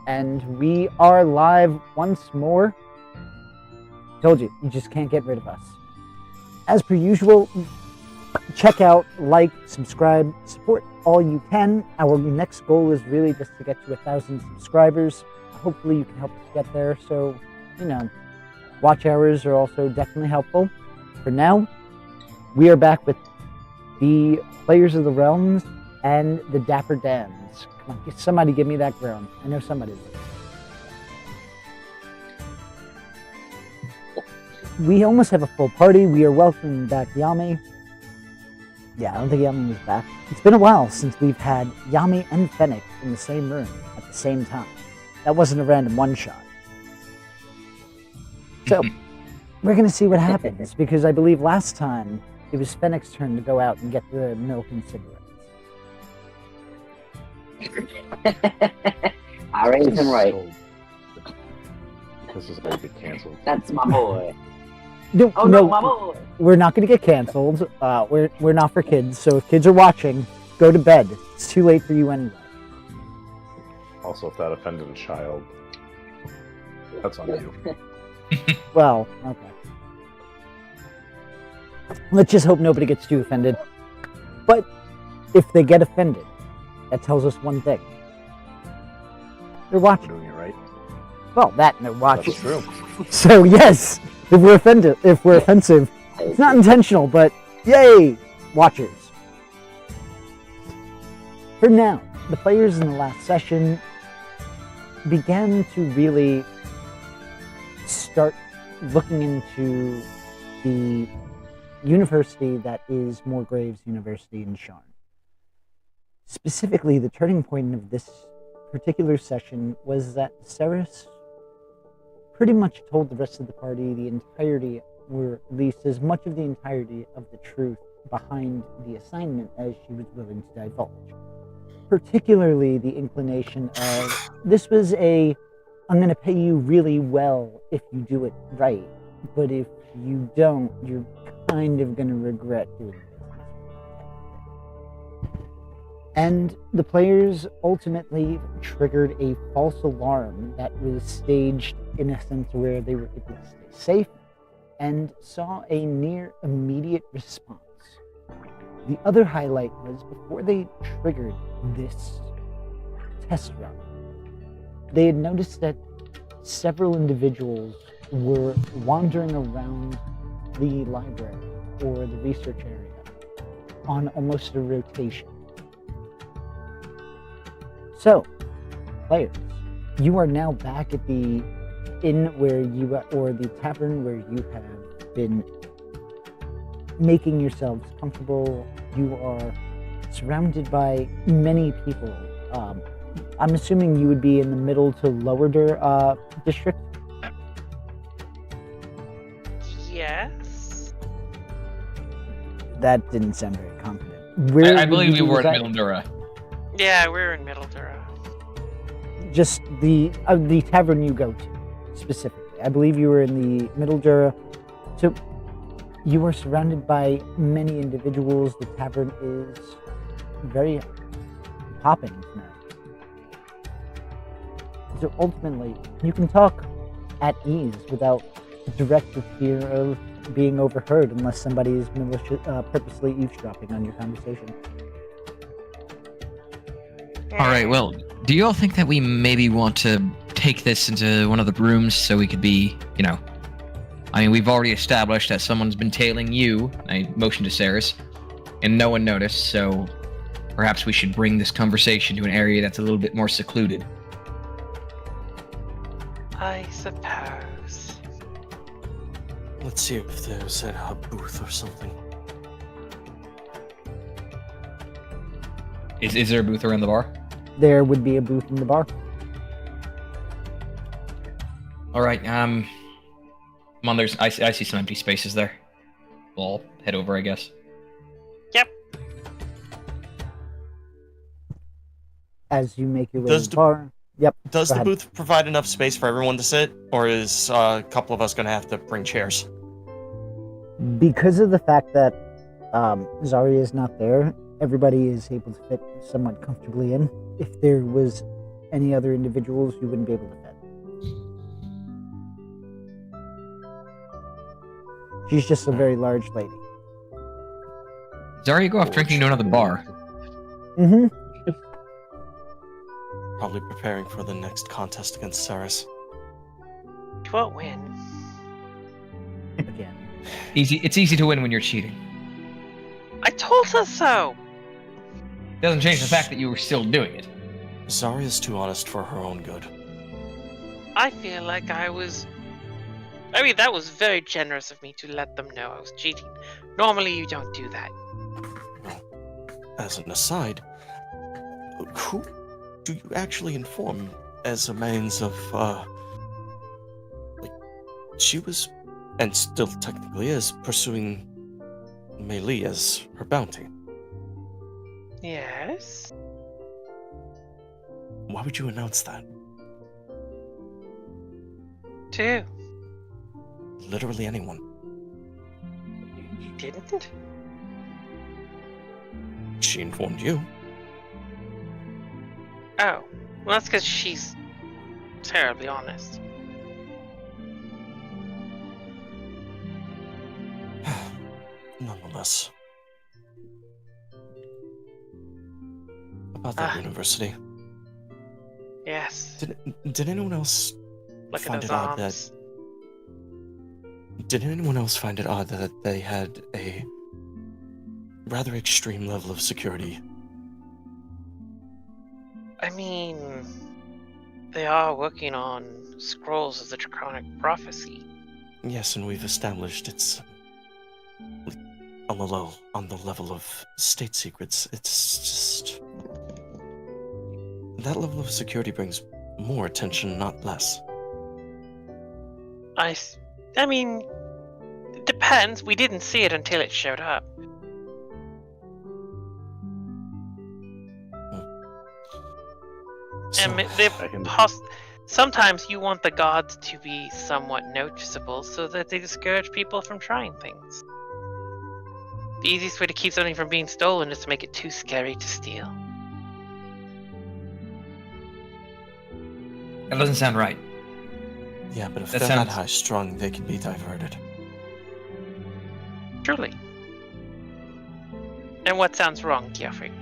And we are live once more. Told you, you just can't get rid of us. As per usual, check out, like, subscribe, support all you can. Our next goal is really just to get to 1,000 subscribers. Hopefully you can help us get there. So, watch hours are also definitely helpful. For now, we are back with the Players of the Realms and the Dapper Dans. Come on, somebody give me that groan. I know somebody will. We almost have a full party. We are welcoming back Yami. Yeah, I don't think Yami was back. It's been a while since we've had Yami and Fennec in the same room at the same time. That wasn't a random one-shot. So, we're going to see what happens, because I believe last time it was Fennec's turn to go out and get the milk and cigarettes. I raised him right. This is going to get canceled. That's my boy. No, My boy. we're not going to get canceled. We're not for kids, so if kids are watching, go to bed. It's too late for you anyway. Also, if that offended a child, that's on you. Well, okay. Let's just hope nobody gets too offended. But if they get offended, that tells us one thing. They're We're watching. doing it right. Well, that and they're watching. That's true. So yes, if we're offensive, it's not intentional, but yay, watchers. For now, the players in the last session began to really start looking into the university that is Moorgraves University in Sharn. Specifically, the turning point of this particular session was that Ceres pretty much told the rest of the party the entirety, or at least as much of the entirety of the truth behind the assignment as she was willing to divulge. Particularly the inclination of, this was I'm going to pay you really well if you do it right, but if you don't, you're kind of going to regret doing it. And the players ultimately triggered a false alarm that was staged in a sense where they were able to stay safe and saw a near immediate response. The other highlight was before they triggered this test run, they had noticed that several individuals were wandering around the library or the research area on almost a rotation. So, players, you are now back at the inn or the tavern where you have been making yourselves comfortable. You are surrounded by many people. I'm assuming you would be in the middle to lower district? Yes. That didn't sound very confident. I believe we were in Mildura. Yeah, we're in Mildura. Just the tavern you go to, specifically. I believe you were in the Mildura. So, you are surrounded by many individuals. The tavern is very popping tonight. So ultimately, you can talk at ease without direct fear of being overheard unless somebody is purposely eavesdropping on your conversation. All right, well, do you all think that we maybe want to take this into one of the rooms so we could be, I mean, we've already established that someone's been tailing you, I motioned to Ceres, and no one noticed, so perhaps we should bring this conversation to an area that's a little bit more secluded. I suppose. Let's see if there's a booth or something. Is there a booth around the bar? There would be a booth in the bar. All right, come on, I see some empty spaces there. We'll head over, I guess. Yep. As you make your way Does to the the- bar. Yep. Does Go the ahead. booth provide enough space for everyone to sit, or is a couple of us going to have to bring chairs? Because of the fact that Zarya is not there, everybody is able to fit somewhat comfortably in. If there was any other individuals, you wouldn't be able to fed. She's just a very large lady. Zarya, go off drinking to another bar. Mm-hmm. Probably preparing for the next contest against Saris. You won't win. Again. It's easy to win when you're cheating. I told her so! Doesn't change the fact that you were still doing it. Zarya's too honest for her own good. I feel like I mean, that was very generous of me to let them know I was cheating. Normally, you don't do that. As an aside, who do you actually inform as a means of, she was, and still technically is, pursuing Mei Li as her bounty. Yes? Why would you announce that? Two. Literally anyone. You didn't? She informed you. Oh. Well, that's because she's terribly honest. Nonetheless. About that university. Yes. Did anyone else Look at find those it odd arms. Did anyone else find it odd that they had a rather extreme level of security? I mean, they are working on scrolls of the Draconic Prophecy. Yes, and we've established it's on the level of state secrets. It's just that level of security brings more attention, not less. I mean, it depends. We didn't see it until it showed up. So, And they I can- sometimes you want the gods to be somewhat noticeable so that they discourage people from trying things. The easiest way to keep something from being stolen is to make it too scary to steal. That doesn't sound right. yeah, but if that they're sounds- that high strung, they can be diverted. Truly. And what sounds wrong, Geoffrey?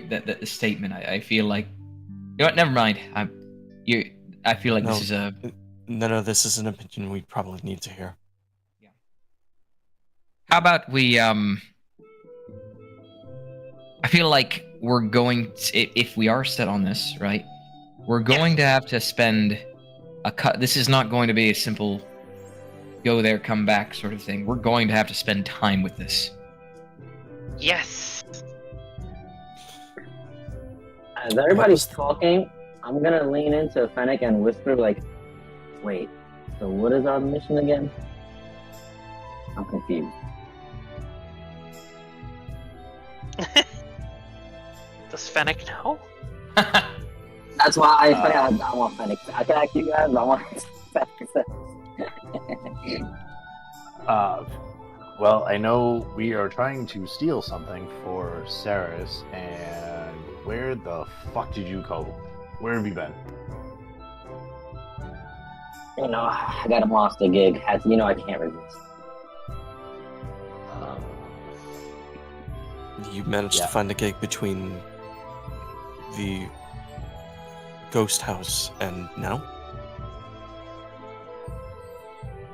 That the statement, I feel like... You know what, never mind. I feel like No. this is a... No, this is an opinion we probably need to hear. How about we, I feel like we're going to, if we are set on this, right? We're going to have to spend this is not going to be a simple go there, come back sort of thing. We're going to have to spend time with this. Yes! As everybody's talking, I'm gonna lean into Fennec and whisper like, wait, so what is our mission again? I'm confused. Does Fennec know? That's why I want Fennec. I can ask you guys, but I want Fennec. Well, I know we are trying to steal something for Saris, and where the fuck did you go? Where have you been? You know, I got a monster gig. I can't resist. You managed Yeah. to find a gig between the ghost house and now?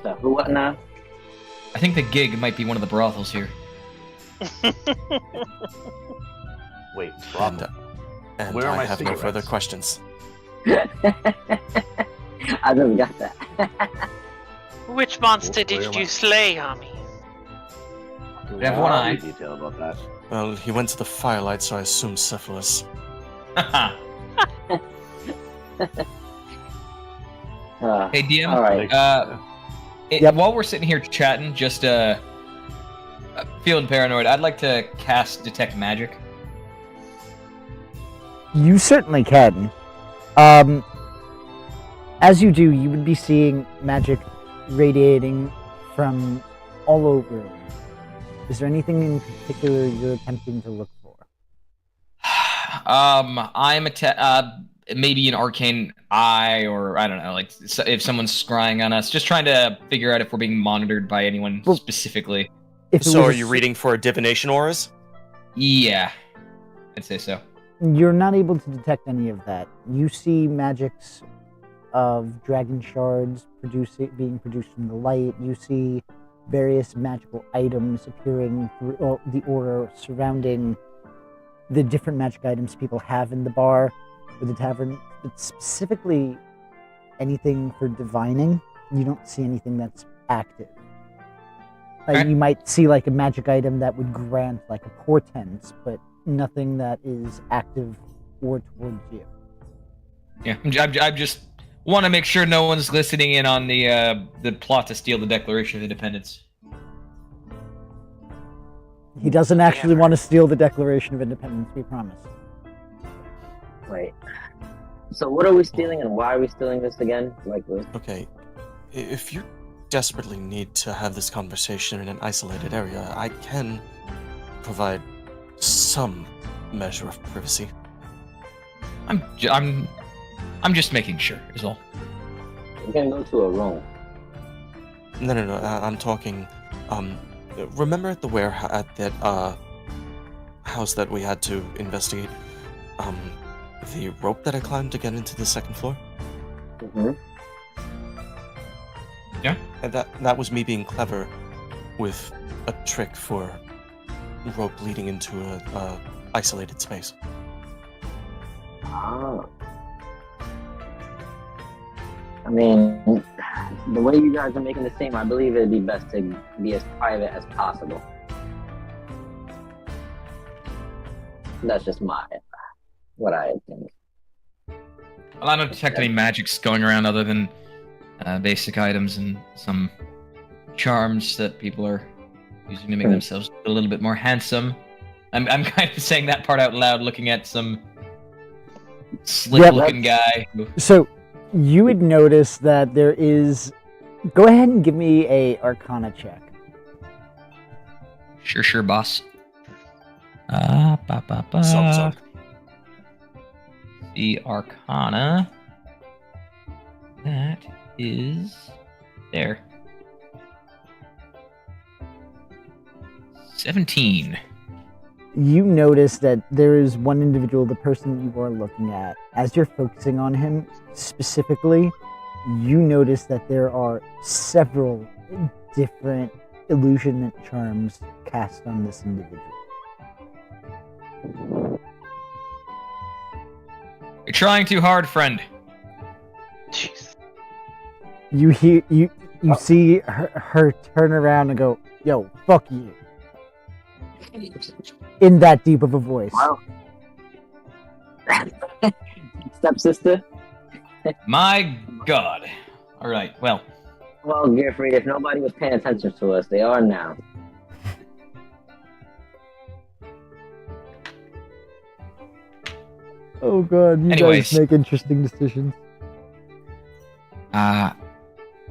So who, what now? I think the gig might be one of the brothels here. Wait, And, Rob, and Where are I my have no further cigarettes? questions. I just got that. Which monster Where did am you I? slay, Ami? do We have one eye. detail about that. Well, he went to the firelight, so I assume syphilis. Hey, DM. all right. Yep. While we're sitting here chatting, just feeling paranoid, I'd like to cast Detect Magic. You certainly can. As you do, you would be seeing magic radiating from all over. Is there anything in particular you're attempting to look for? I'm maybe an arcane eye, or I don't know, like if someone's scrying on us, just trying to figure out if we're being monitored by anyone Well- specifically. If it So was are a you s- reading for divination auras? Yeah, I'd say so. You're not able to detect any of that. You see magics of dragon shards being produced from the light. You see various magical items appearing through the aura surrounding the different magic items people have in the bar or the tavern. But specifically, anything for divining, you don't see anything that's active. Okay. You might see like a magic item that would grant like a portent, but nothing that is active or towards you. Yeah, I'm just want to make sure no one's listening in on the plot to steal the Declaration of Independence. He doesn't actually want to steal the Declaration of Independence, we promise. Wait. So what are we stealing and why are we stealing this again? Like this? Okay. If you desperately need to have this conversation in an isolated area, I can provide some measure of privacy. I'm just making sure is all. We can go to a room. No. I'm talking. Remember at the warehouse, at that house that we had to investigate? The rope that I climbed to get into the second floor? Mm-hmm. And that was me being clever with a trick for rope leading into a isolated space. Ah. I mean, the way you guys are making this seem, I believe it'd be best to be as private as possible. That's just what I think. Well, I don't detect any magics going around other than basic items and some charms that people are using to make themselves a little bit more handsome. I'm kind of saying that part out loud, looking at some slick-looking guy. So, you would notice that there is... Go ahead and give me a Arcana check. Sure, boss. Suck. The Arcana. That is there. 17. You notice that there is one individual, the person you are looking at. As you're focusing on him specifically, you notice that there are several different illusionment charms cast on this individual. You're trying too hard, friend. Jeez. You hear you see her turn around and go, "Yo, fuck you," in that deep of a voice. Wow. Stepsister? My God. All right. Well, Well, Gearfried, if nobody was paying attention to us, they are now. Oh god, you Anyways. guys make interesting decisions.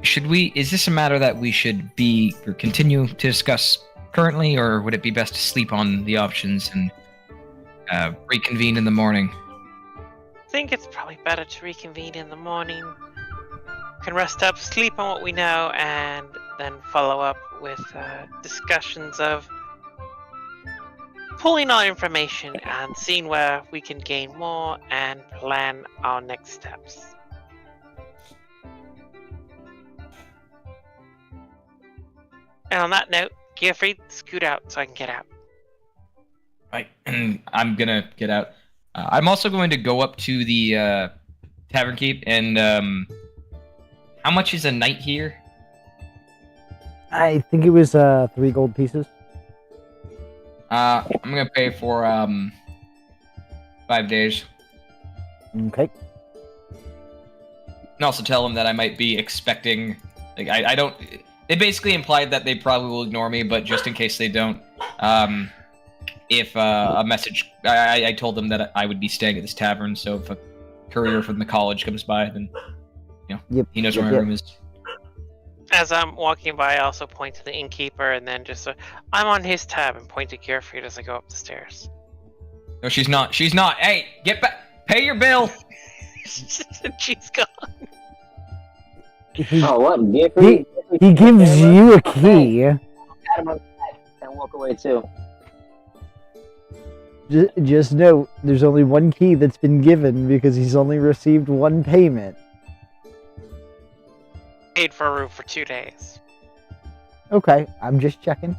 should we? Is this a matter that we should be or continue to discuss currently, or would it be best to sleep on the options and reconvene in the morning? I think it's probably better to reconvene in the morning. Can rest up, sleep on what we know, and then follow up with discussions of pulling our information and seeing where we can gain more and plan our next steps. And on that note, Gearfried, scoot out so I can get out. Right, and I'm gonna get out. I'm also going to go up to the tavern keep and how much is a night here? I think it was 3 gold pieces. I'm gonna pay for 5 days. Okay. And also tell them that I might be expecting. Like I don't. They basically implied that they probably will ignore me, but just in case they don't, if a message, I told them that I would be staying at this tavern. So if a courier from the college comes by, then he knows where my room is. As I'm walking by, I also point to the innkeeper and then just I'm on his tab and point to Gearfried as I go up the stairs. No, she's not. She's not. Hey, get back. Pay your bill. She's gone. He, Oh, what? he gives you a key. Pat him on the back and walk away too. Just note, there's only one key that's been given because he's only received one payment. Paid for a room for 2 days. Okay, I'm just checking.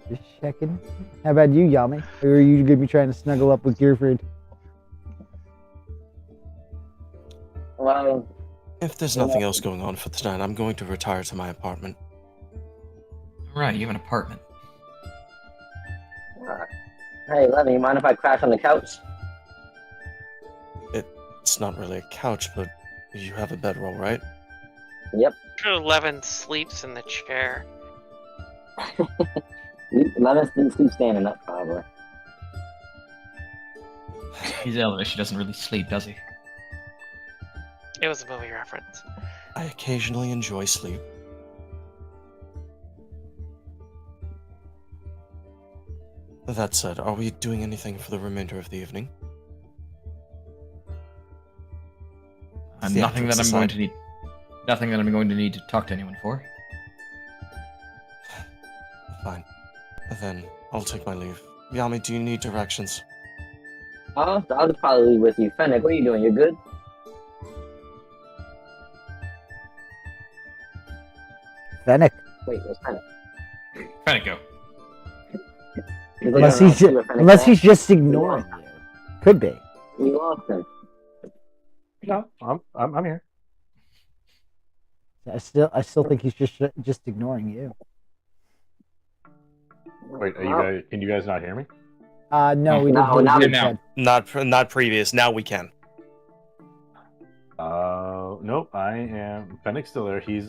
Just checking. How about you, Yami? Or are you gonna be trying to snuggle up with Gearfried? Well, If there's nothing else going on for tonight, I'm going to retire to my apartment. All right, you have an apartment. hey, Levin, you mind if I crash on the couch? It's not really a couch, but you have a bedroll, right? Sure, Levin sleeps in the chair. Levin's didn't sleep standing up, probably. He's Elvish. He doesn't really sleep, does he? It was a movie reference. I occasionally enjoy sleep. That said, are we doing anything for the remainder of the evening? Nothing that Theatrics I'm going aside. to need. Nothing that I'm going to need to talk to anyone for. Fine. Then I'll take my leave. Yami, do you need directions? I'll just probably leave with you. Fennec, what are you doing? You good? Fennec. Wait, where's Fennec? Fennec, go. He's Unless looking he's, around, see where Fennec's unless at. he's just ignoring you. Could be. We lost him. No, I'm here. I still think he's just ignoring you. Wait, are you guys? Can you guys not hear me? No, we No, didn't not hear you now. said. Not previous. Now we can. Nope. I am. Fennec's still there. He's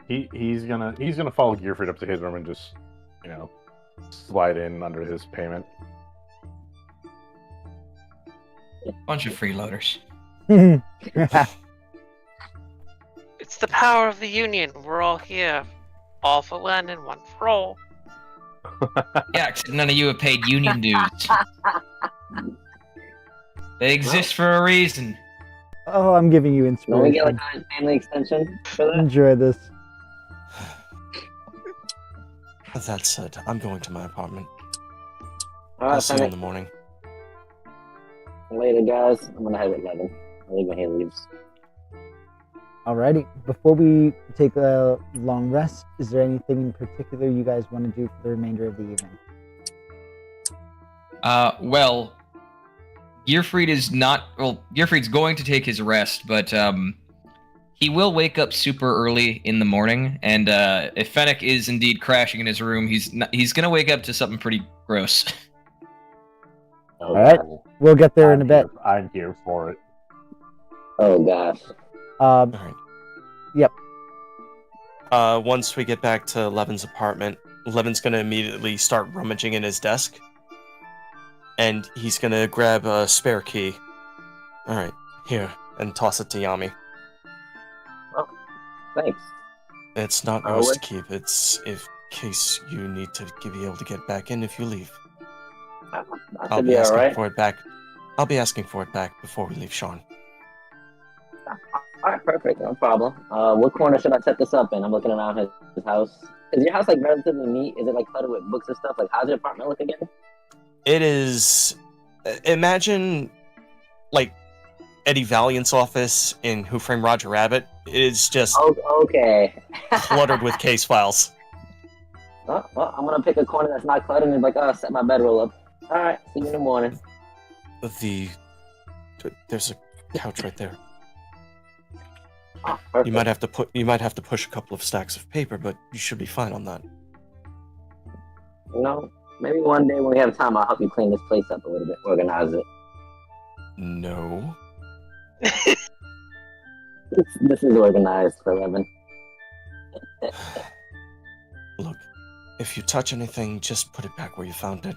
he's gonna follow Gearfried up to his room and just, slide in under his payment. Bunch of freeloaders. It's the power of the Union. We're all here. All for one and one for all. Yeah, except none of you have paid union dues. They exist for a reason. Oh, I'm giving you Don't we get inspiration. like a family extension for that? Enjoy this. That said, I'm going to my apartment. All I'll right, see you in Fennec. the morning. Later, guys. I'm gonna head at 11. I'll leave when he leaves. Alrighty. Before we take a long rest, is there anything in particular you guys want to do for the remainder of the evening? Well, Gearfried is not. Well, Gearfried's going to take his rest, but he will wake up super early in the morning. And if Fennec is indeed crashing in his room, he's gonna wake up to something pretty gross. Oh, Alright. We'll get there in a bit. I'm here for it. Oh gosh. All right. Yep. Once we get back to Levin's apartment, Levin's gonna immediately start rummaging in his desk, and he's gonna grab a spare key. All right, here, and toss it to Yami. Thanks. It's not Oh, yours wait. to keep. It's in case you need to be able to get back in if you leave. I I'll should be be asking alright. for it back. I'll be asking for it back before we leave, Sean. Alright, perfect. No problem. What corner should I set this up in? I'm looking around his house. Is your house like relatively neat? Is it like cluttered with books and stuff? Like, how's your apartment look again? It is. Imagine, like, Eddie Valiant's office in Who Framed Roger Rabbit. It is just Oh, okay. cluttered with case files. Oh, well, I'm gonna pick a corner that's not cluttered and be like, set my bedroll up. Alright, see you in the morning. There's a couch right there. Oh, perfect. You might have to push a couple of stacks of paper, but you should be fine on that. Maybe one day when we have time, I'll help you clean this place up a little bit, organize it. No. This is organized for Levin. Look, if you touch anything, just put it back where you found it.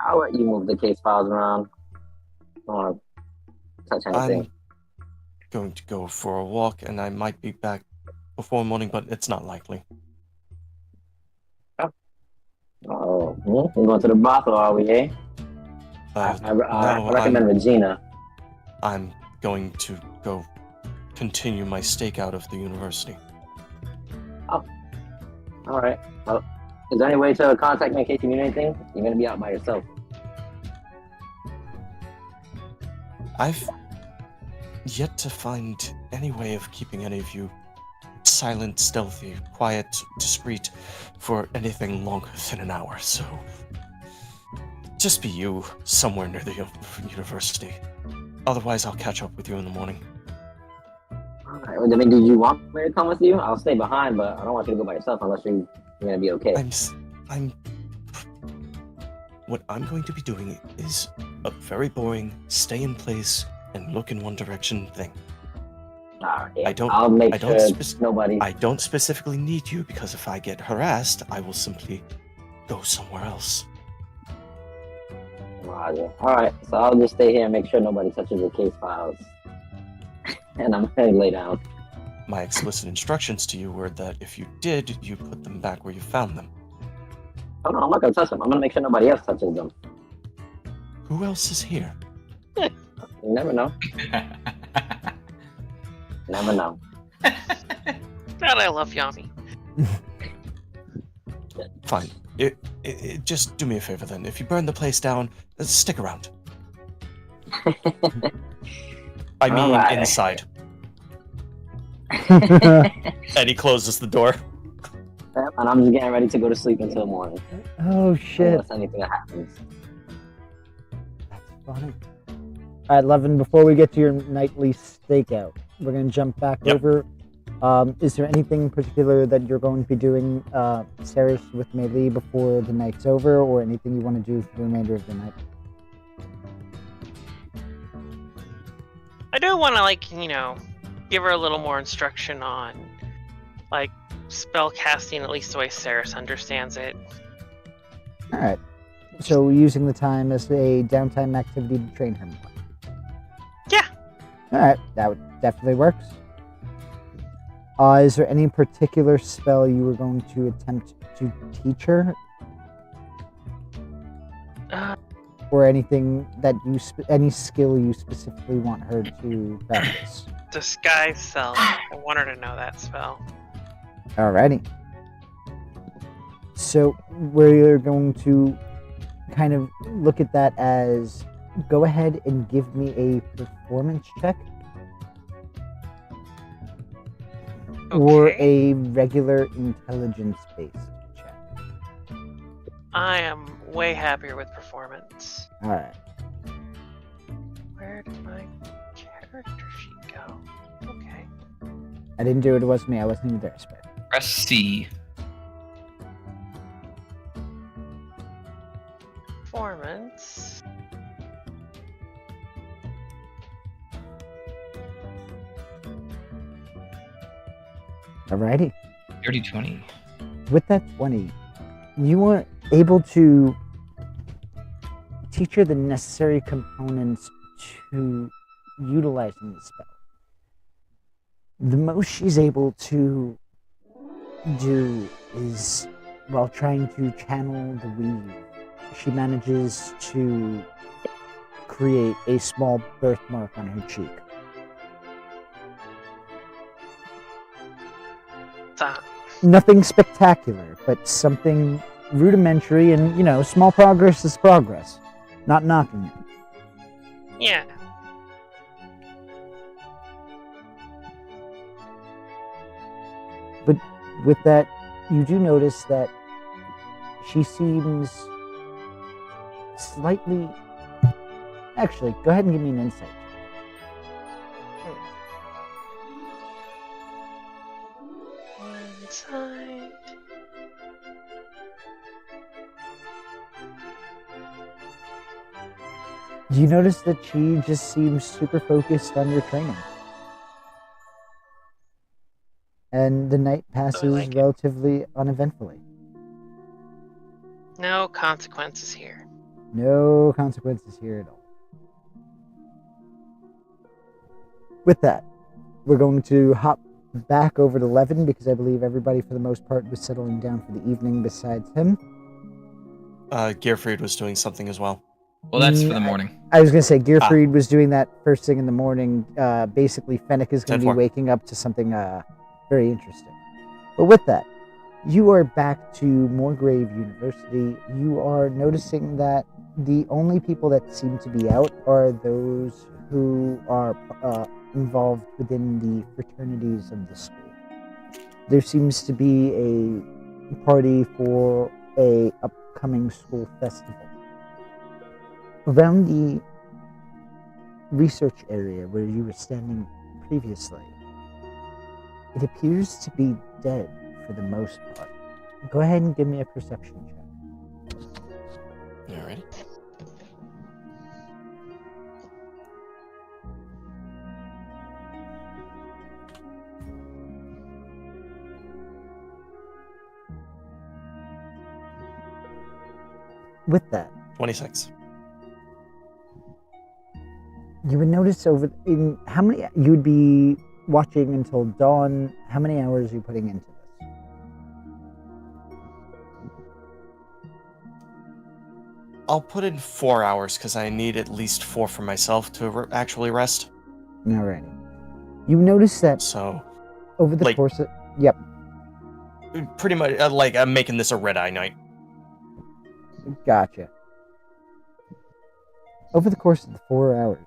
I'll let you move the case files around. I don't want to touch anything. I'm going to go for a walk, and I might be back before morning, but it's not likely. Oh, So, we're going to the brothel, are we, eh? I recommend Regina. I'm going to go continue my stakeout of the university. All right. Well, is there any way to contact me in case you need anything? You're going to be out by yourself. I've yet to find any way of keeping any of you silent, stealthy, quiet, discreet for anything longer than an hour, so just be you somewhere near the university. Otherwise, I'll catch up with you in the morning. Alright, I mean, did you want me to come with you? I'll stay behind, but I don't want you to go by yourself unless you're going to be okay. What I'm going to be doing is a very boring, stay in place and look in one direction thing. Alright, yeah. I don't- I'll make I don't sure spec- nobody... I don't specifically need you because if I get harassed, I will simply go somewhere else. Roger. Alright, so I'll just stay here and make sure nobody touches the case files. And I'm going to lay down. My explicit instructions to you were that if you did, you put them back where you found them. Oh no, I'm not going to touch them. I'm going to make sure nobody else touches them. Who else is here? You never know. Never know. God, I love Yami. Fine. Just do me a favor then. If you burn the place down, stick around. I mean, Alright. inside. And he closes the door. And I'm just getting ready to go to sleep until morning. Oh shit. Unless anything happens. That's funny. Alright, Levin, before we get to your nightly stakeout, we're going to jump back Yep. over. Is there anything in particular that you're going to be doing, Saris, with Mei Li before the night's over, or anything you want to do for the remainder of the night? I do want to, like, you know, give her a little more instruction on, like, spell casting, at least the way Saris understands it. Alright. So using the time as a downtime activity to train her more. Yeah. Alright, definitely works. Is there any particular spell you were going to attempt to teach her? Uh, Or anything that any skill you specifically want her to practice? disguise self. I want her to know that spell. Alrighty. So we're going to kind of look at that as, go ahead and give me a performance check. Or Okay. a regular intelligence-based check. I am way happier with performance. Alright. Where did my character sheet go? Okay. I didn't do it, it wasn't me, I wasn't even there, Spare. Press C. Performance. Alrighty. Dirty 20. With that 20, you are able to teach her the necessary components to utilizing the spell. The most she's able to do is, while trying to channel the weave, she manages to create a small birthmark on her cheek. Nothing spectacular, but something rudimentary, and, you know, small progress is progress. Not knocking it. Yeah. But with that, you do notice that she seems slightly... Actually, go ahead and give me an insight. Inside. Do you notice that she just seems super focused on your training? And the night passes like it. relatively uneventfully. No consequences here. No consequences here at all. With that, we're going to hop back over to Levin because I believe everybody for the most part was settling down for the evening besides him. Gearfried was doing something as well. Well, that's for the morning. I was going to say, Gearfried was doing that first thing in the morning. Basically, Fennec is going to be 10-4. waking up to something very interesting. But with that, you are back to Moorgrave University. You are noticing that the only people that seem to be out are those who are involved within the fraternities of the school. There seems to be a party for a upcoming school festival. Around the research area where you were standing previously, it appears to be dead for the most part. Go ahead and give me a perception check. Alrighty. With that, 26. you would notice in how many you would be watching until dawn. How many hours are you putting into this? I'll put in 4 hours because I need at least 4 for myself to actually rest. Alrighty. You notice that So, over the like- course of yep, pretty much, I'm making this a red-eye night. gotcha. Over the course of the 4 hours,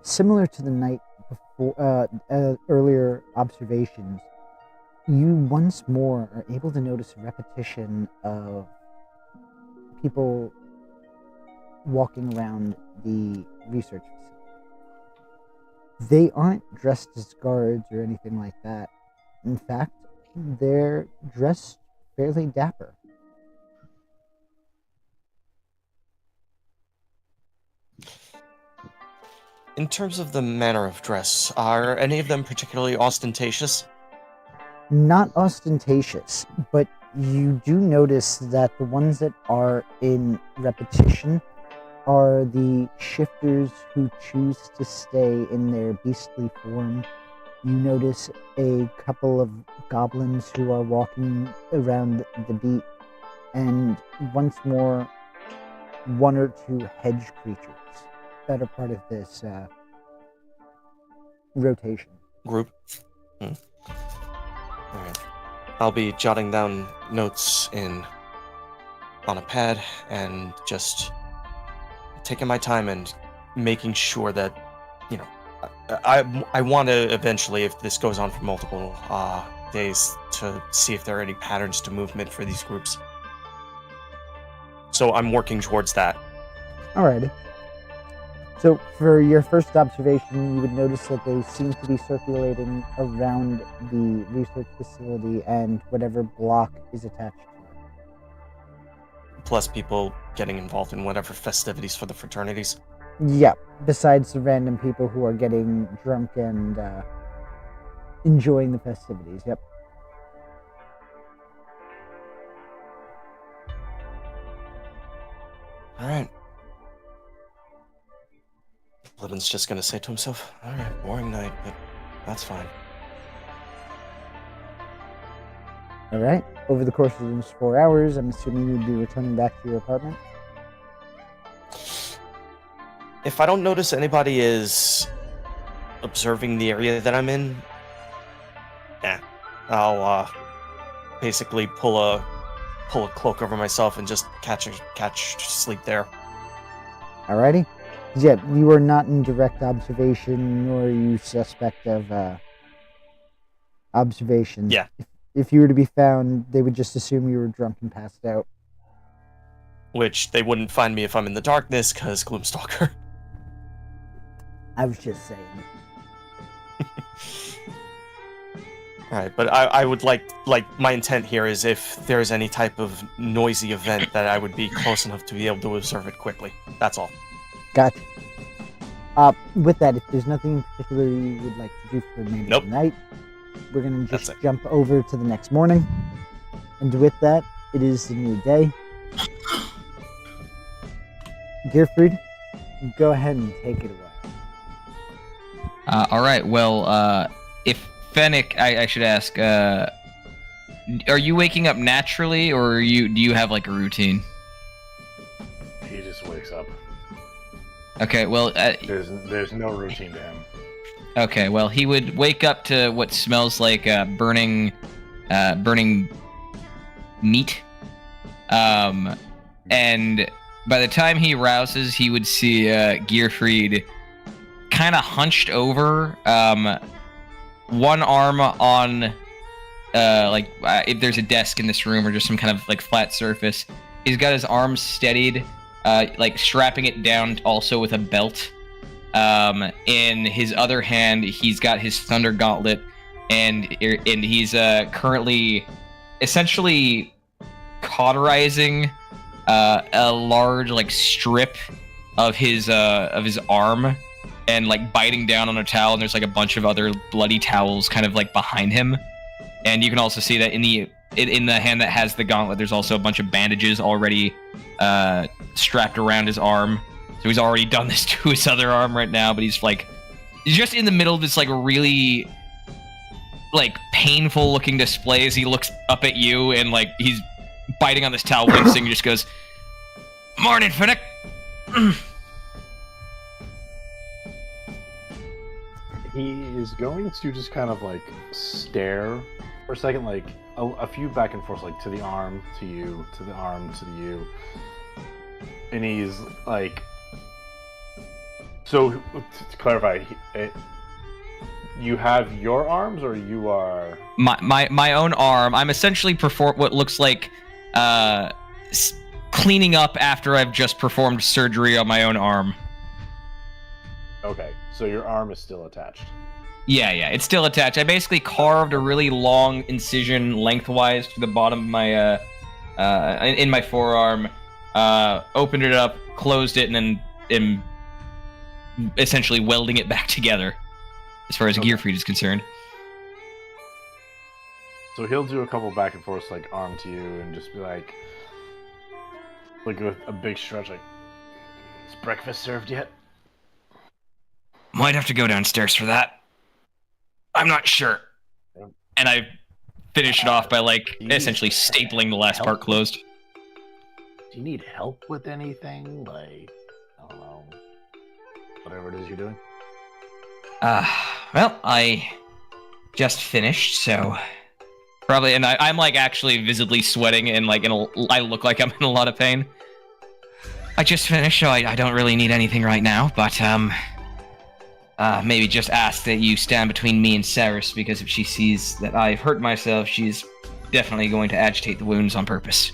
similar to the night before, earlier observations, you once more are able to notice a repetition of people walking around the research facility. They aren't dressed as guards or anything like that. In fact, they're dressed fairly dapper. In terms of the manner of dress, are any of them particularly ostentatious? Not ostentatious, but you do notice that the ones that are in repetition are the shifters who choose to stay in their beastly form. You notice a couple of goblins who are walking around the beat, and once more, 1 or 2 hedge creatures that are part of this rotation. Group? Alright. I'll be jotting down notes on a pad and just taking my time and making sure that, you know, I want to eventually, if this goes on for multiple days, to see if there are any patterns to movement for these groups. So I'm working towards that. Alrighty. So for your first observation, you would notice that they seem to be circulating around the research facility and whatever block is attached to it. Plus people getting involved in whatever festivities for the fraternities. Yep, besides the random people who are getting drunk and enjoying the festivities. Yep. Alright. Levin's just gonna say to himself, alright, boring night, but that's fine. Alright. Over the course of those 4 hours, I'm assuming you'd be returning back to your apartment. If I don't notice anybody is observing the area that I'm in, I'll basically pull a cloak over myself and just catch sleep there. Alrighty. Yeah, you are not in direct observation, nor are you suspect of observation. Yeah. If you were to be found, they would just assume you were drunk and passed out. Which they wouldn't find me if I'm in the darkness, because Gloomstalker. I was just saying. Alright, but I would like my intent here is if there's any type of noisy event that I would be close enough to be able to observe it quickly. That's all. Gotcha. With that, if there's nothing in particular you would like to do for the remainder of the night, we're going to just That's it. jump over to the next morning. And with that, it is the new day. Gearfried, go ahead and take it away. All right. Well, if Fennec, I should ask, are you waking up naturally, or do you have like a routine? He just wakes up. Okay, well, There's no routine to him. okay, well, he would wake up to what smells like burning meat. And by the time he rouses, he would see Gearfried kind of hunched over, one arm on, if there's a desk in this room or just some kind of like flat surface. He's got his arms steadied, like strapping it down also with a belt. In his other hand, he's got his Thunder Gauntlet, and he's currently essentially cauterizing a large like strip of his arm, and like biting down on a towel, and there's like a bunch of other bloody towels kind of like behind him. And you can also see that in the hand that has the gauntlet, there's also a bunch of bandages already strapped around his arm. So he's already done this to his other arm right now, but he's just in the middle of this like really like painful looking display as he looks up at you, and like he's biting on this towel, wincing, and just goes, "Morning, Finnick." He is going to just kind of like stare for a second, like a few back and forth, like to the arm, to you, to the arm, to you. And he's like, so to clarify, you have your arms, or you are my own arm. I'm essentially what looks like cleaning up after I've just performed surgery on my own arm. Okay, so your arm is still attached. Yeah, it's still attached. I basically carved a really long incision lengthwise to the bottom of my in my forearm, opened it up, closed it, and then am essentially welding it back together as far as Gearfried is concerned. So he'll do a couple back and forth, like arm to you, and just be like with a big stretch, like, "Is breakfast served yet?" Might have to go downstairs for that. I'm not sure. And I finish it off by like essentially stapling the last part closed. Do you need help with anything? Like, I don't know, whatever it is you're doing. Well, I just finished, so probably, and I'm like actually visibly sweating, and like I look like I'm in a lot of pain. I just finished, so I don't really need anything right now, but maybe just ask that you stand between me and Saris, because if she sees that I've hurt myself, she's definitely going to agitate the wounds on purpose.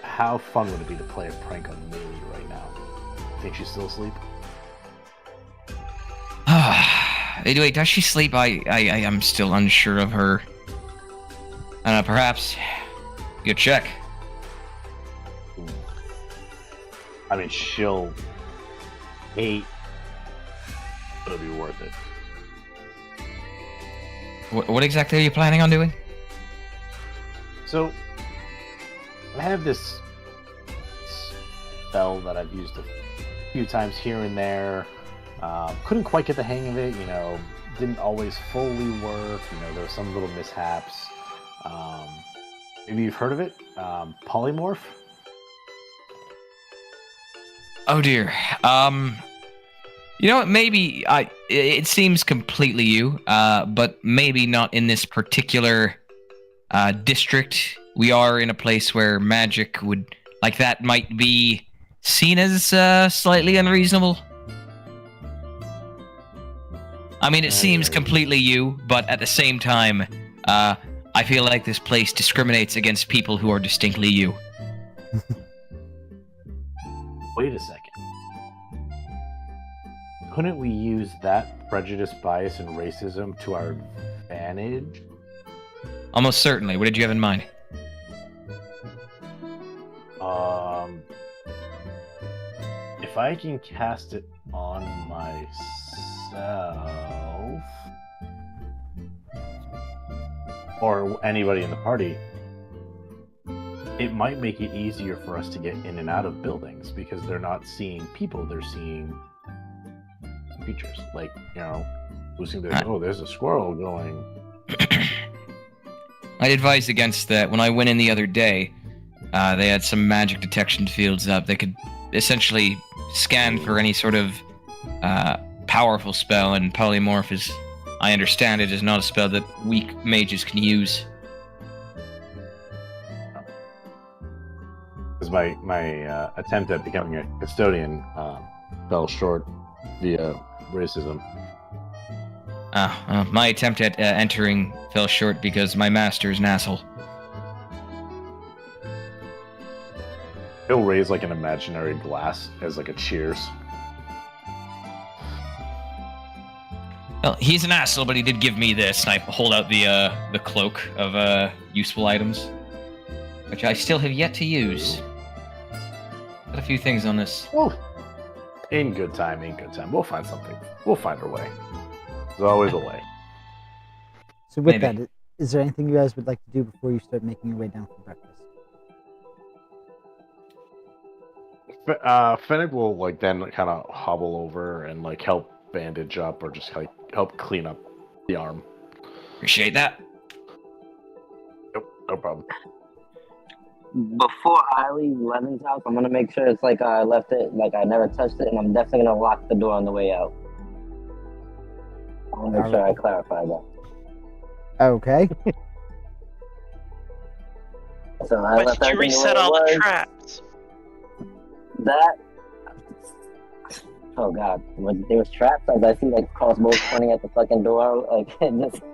How fun would it be to play a prank on Millie right now? Think she's still asleep? Wait, does she sleep? I am still unsure of her. Perhaps you check. I mean, she'll hate, but it'll be worth it. What exactly are you planning on doing? So, I have this spell that I've used a few times here and there. Couldn't quite get the hang of it, didn't always fully work, there were some little mishaps. Maybe you've heard of it? Polymorph? Oh dear. Maybe it seems completely you, but maybe not in this particular district. We are in a place where magic like that might be seen as slightly unreasonable. I mean, it seems completely you, but at the same time, I feel like this place discriminates against people who are distinctly you. Wait a second. Couldn't we use that prejudice, bias, and racism to our advantage? Almost certainly. What did you have in mind? If I can cast it on myself, or anybody in the party, it might make it easier for us to get in and out of buildings, because they're not seeing people, they're seeing features. Like, you know, boosting this. Oh, there's a squirrel going. I'd advise against that. When I went in the other day, they had some magic detection fields up. They could essentially scan for any sort of powerful spell, and polymorph, as I understand it, is not a spell that weak mages can use. Because my attempt at becoming a custodian fell short via racism. My attempt at entering fell short because my master is an asshole. He'll raise like an imaginary glass as like a cheers. Well, he's an asshole, but he did give me this, and I hold out the cloak of useful items, which I still have yet to use. Got a few things on this. Oh, in good time. We'll find something. We'll find our way. There's always a way. So with Maybe. that, is there anything you guys would like to do before you start making your way down for breakfast? Fennec will like then kind of hobble over and like help bandage up or just like help clean up the arm. Appreciate that. Nope, no problem. Before I leave Levin's house, I'm gonna make sure it's like I left it, like I never touched it, and I'm definitely gonna lock the door on the way out. I want to make sure I clarify that. Okay. So I But left did you everything the way reset it all the was. traps? That. Oh god, there was traps as I see like crossbows pointing at the fucking door, like it just.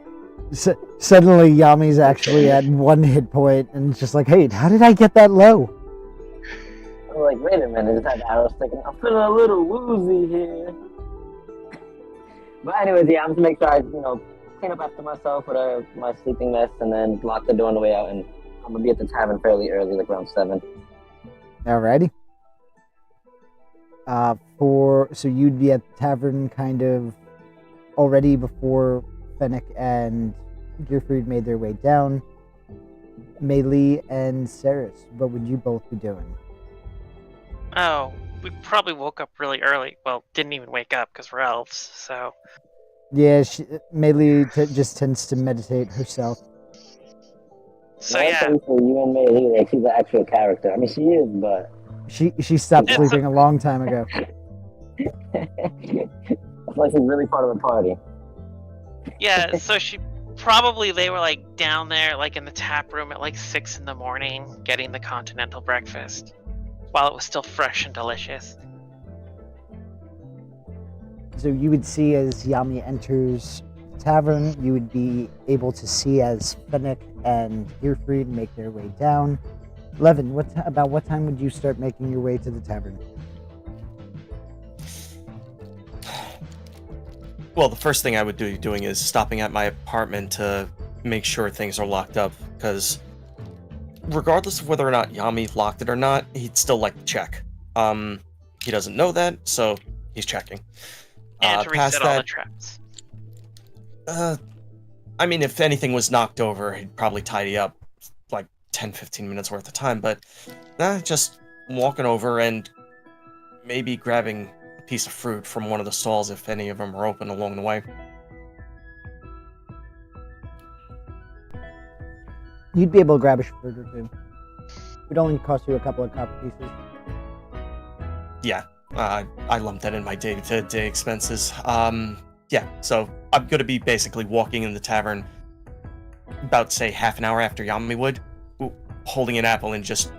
Suddenly, Yami's actually at 1 hit point, and it's just like, hey, how did I get that low? I'm like, wait a minute, just had arrows sticking. I'm feeling a little woozy here. But anyways, yeah, I'm just make sure I, clean up after myself with my sleeping mess, and then lock the door on the way out. And I'm gonna be at the tavern fairly early, like around 7. Alrighty. So you'd be at the tavern kind of already before Fennec and Gearfried made their way down. Melee and Ceres, what would you both be doing? Oh, we probably woke up really early. Well, didn't even wake up because we're elves, so... Yeah, Melee just tends to meditate herself. So Well, yeah, for you and me, like she's an actual character. I mean, she is, but She stopped It's sleeping a long time ago. it's like she's really part of the party. yeah, so they were like down there, like in the tap room at like 6 in the morning, getting the continental breakfast, while it was still fresh and delicious. So you would see as Yami enters the tavern, you would be able to see as Fennec and Gearfried make their way down. Levin, about what time would you start making your way to the tavern? Well, the first thing I would be doing is stopping at my apartment to make sure things are locked up, because regardless of whether or not Yami locked it or not, he'd still like to check. He doesn't know that, so he's checking. And to Past reset all the that, traps. I mean, if anything was knocked over, he'd probably tidy up like 10-15 minutes worth of time, but just walking over and maybe grabbing a piece of fruit from one of the stalls if any of them are open along the way. You'd be able to grab a fruit or two. It would only cost you a couple of copper pieces. Yeah, I lumped that in my day-to-day expenses. Yeah, so I'm going to be basically walking in the tavern about, say, half an hour after Yami would, holding an apple and just...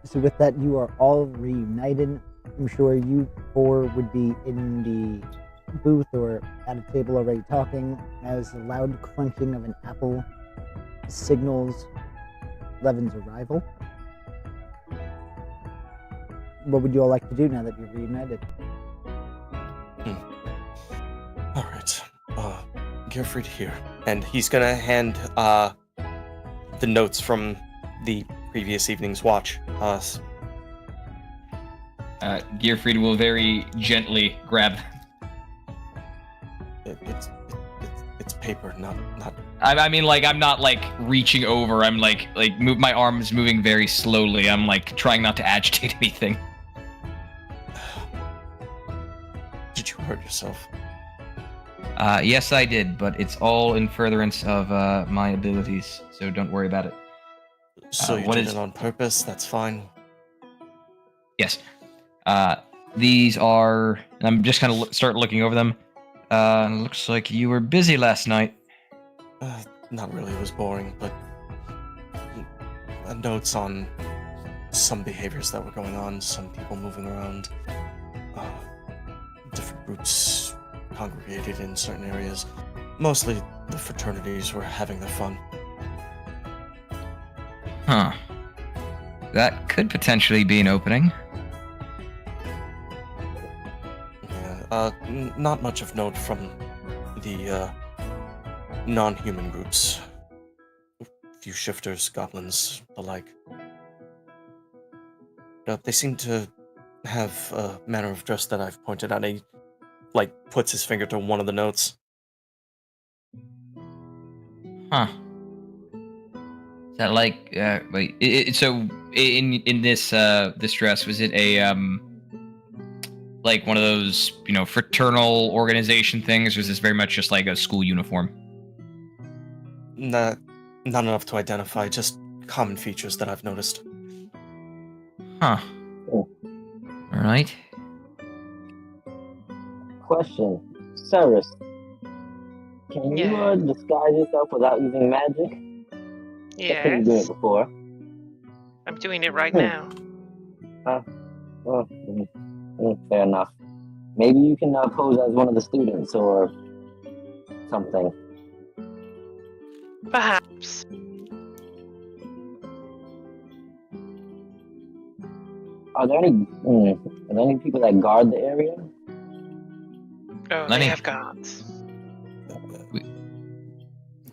So with that, you are all reunited. I'm sure you four would be in the booth or at a table already talking as the loud crunching of an apple signals Levin's arrival. What would you all like to do now that you're reunited? Alright, Gearfried here. And he's gonna hand, the notes from the previous evening's watch. Gearfried will very gently grab. It's paper, not. I mean, like, I'm not like reaching over. I'm like my arms moving very slowly. I'm like trying not to agitate anything. hurt yourself. Yes, I did, but it's all in furtherance of my abilities, so don't worry about it. So you what did is- it on purpose, that's fine. Yes. These are. And I'm just kind of start looking over them. Looks like you were busy last night. Not really, it was boring, but notes on some behaviors that were going on, some people moving around, different groups congregated in certain areas. Mostly the fraternities were having their fun. Huh. That could potentially be an opening. Yeah, not much of note from the non-human groups. A few shifters, goblins, the like. They seem to have a manner of dress that I've pointed out. He, puts his finger to one of the notes. Huh. Is that wait? So in this this dress, was it a like one of those fraternal organization things, or is this very much just like a school uniform? Not enough to identify, just common features that I've noticed. Huh. Oh. All right. Question, Cyrus. Can you Yeah. disguise yourself without using magic? I think you've done it Yes, before. I'm doing it right now. Oh, fair enough. Maybe you can pose as one of the students or something. Perhaps. Are there any people that guard the area? Oh, Lenny. they have guards.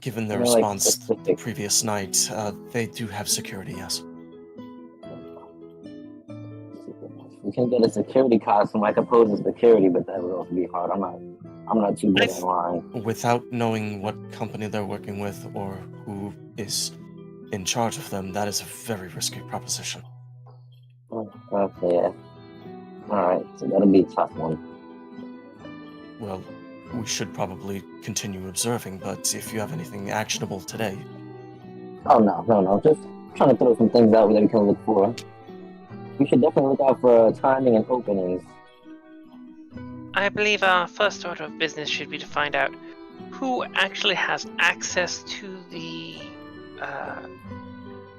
Given their You know, like, response the specific- previous night, they do have security, yes. We can get a security costume. I could pose as security, but that would also be hard. I'm not too good Nice. online. Without knowing what company they're working with or who is in charge of them, that is a very risky proposition. Oh, okay, yeah. Alright, so that'll be a tough one. Well, we should probably continue observing, but if you have anything actionable today, Oh, no. Just trying to throw some things out that we can look for. We should definitely look out for timing and openings. I believe our first order of business should be to find out who actually has access to the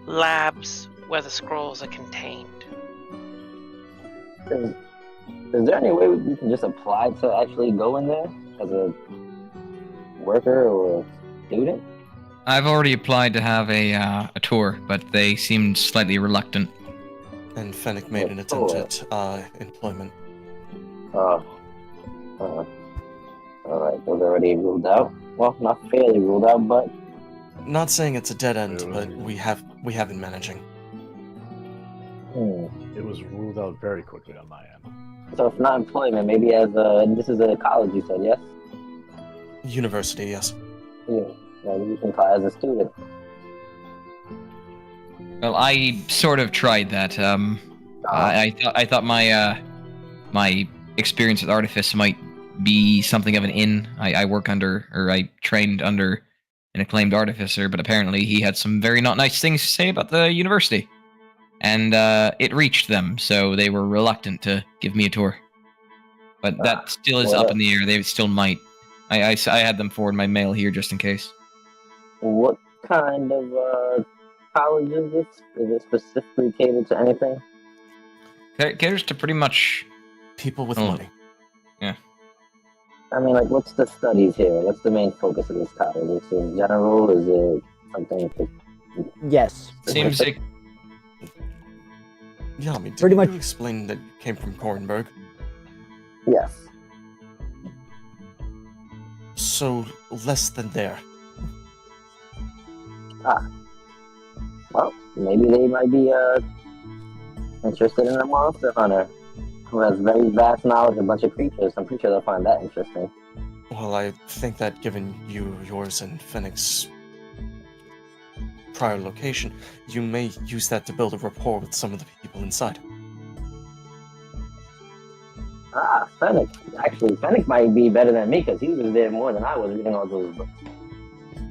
labs where the scrolls are contained. Is there any way we can just apply to actually go in there as a worker or a student? I've already applied to have a tour, but they seemed slightly reluctant. and Fennec made an attempt at employment. Alright, those are already ruled out. Well, not fairly ruled out, but Not saying it's a dead end, but we have been managing. It was ruled out very quickly on my end. So if not employment, maybe as this is a college, you said, yes? University, yes. Yeah, maybe you can apply as a student. Well, I sort of tried that. I thought my my experience with Artifice might be something of an in. I work under, or I trained under an acclaimed artificer, but apparently he had some very not nice things to say about the university. And it reached them, so they were reluctant to give me a tour. But that still is well, up in the air. They still might. I had them forward my mail here just in case. What kind of college is this? Is it specifically catered to anything? Caters to pretty much. People with Oh. money. I mean, like, what's the studies here? What's the main focus of this college? Is it general? Is it something? Yes. Seems like Yeah, I mean, did Pretty you much- explain that you came from Korenberg? Yes. So, less than there. Well, maybe they might be interested in a monster hunter who has very vast knowledge of a bunch of creatures. I'm pretty sure they'll find that interesting. Well, I think that given yours, and Fennec's prior location, you may use that to build a rapport with some of the people inside. Fennec. Actually, Fennec might be better than me because he was there more than I was reading all those books.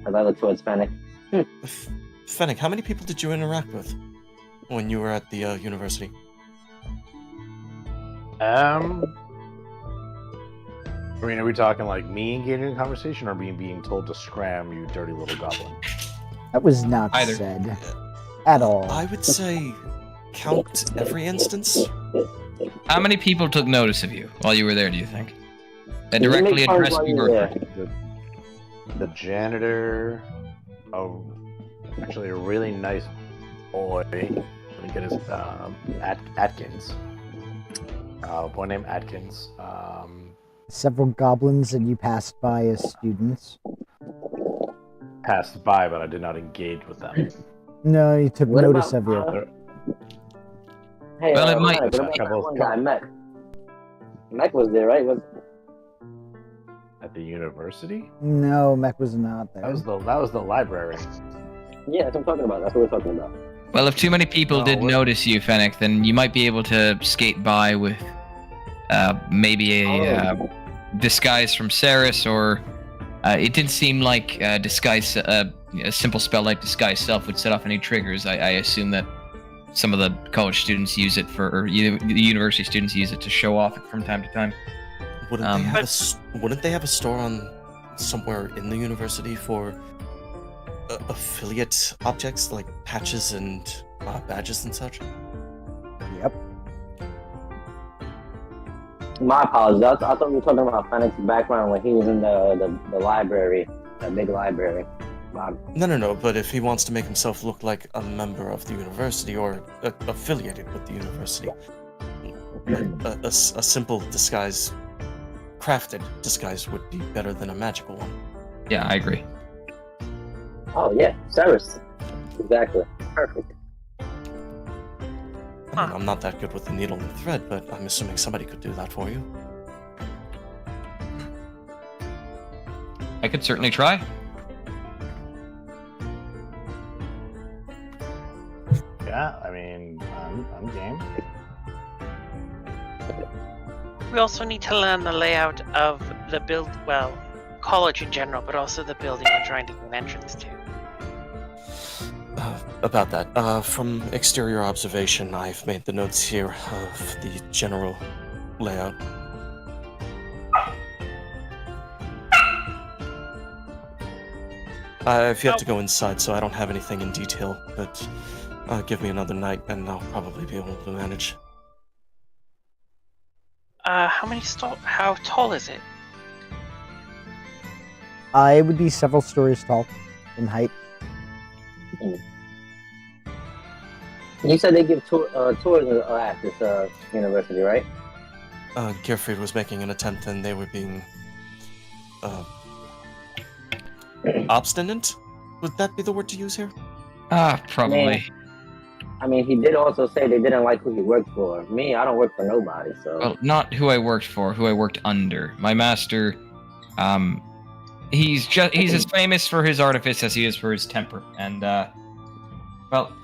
As I look towards Fennec. Fennec, how many people did you interact with when you were at the university? I mean, are we talking like me engaging in a conversation or me being told to scram, you dirty little goblin? That was not Either. said at all. I would say count every instance. How many people took notice of you while you were there, do you think? That Did you directly make friends addressed while you you were or... there? The janitor, actually a really nice boy. Let me get his Atkins. A boy named Atkins. Several goblins that you passed by as students. Passed by, but I did not engage with them. No, you took What notice about, of you. Hey, Well, it might- What about that Couple- one guy, Mech? Mech was there, right? At the university? No, Mech was not there. That was the library. Yeah, that's what I'm talking about. That's what we're talking about. Well, if too many people No, did we're- notice you, Fennec, then you might be able to skate by with maybe a disguise from Ceres, or it didn't seem like disguise, a simple spell like disguise self would set off any triggers. I assume that some of the college students use it or the university students use it to show off from time to time. Wouldn't they have a store on somewhere in the university for affiliate objects like patches and badges and such? Yep. My apologies. I thought we were talking about Fennec's background when he was in the library, that big library. No. But if he wants to make himself look like a member of the university or affiliated with the university, a simple disguise, crafted disguise, would be better than a magical one. Yeah, I agree. Oh yeah, Ceres. Exactly. Perfect. I mean, I'm not that good with the needle and thread, but I'm assuming somebody could do that for you. I could certainly try. Yeah, I mean, I'm game. We also need to learn the layout of the college in general, but also the building we're trying to get an entrance to. About that, from exterior observation, I've made the notes here of the general layout. I've yet to go inside, so I don't have anything in detail, but give me another night and I'll probably be able to manage. How tall is it? It would be several stories tall in height. You said they give tours at this university, right? Gearfried was making an attempt and they were being obstinate? Would that be the word to use here? Probably. I mean, he did also say they didn't like who he worked for. Me, I don't work for nobody, so. Well, not who I worked for, who I worked under. My master, he's as famous for his artifice as he is for his temper. And,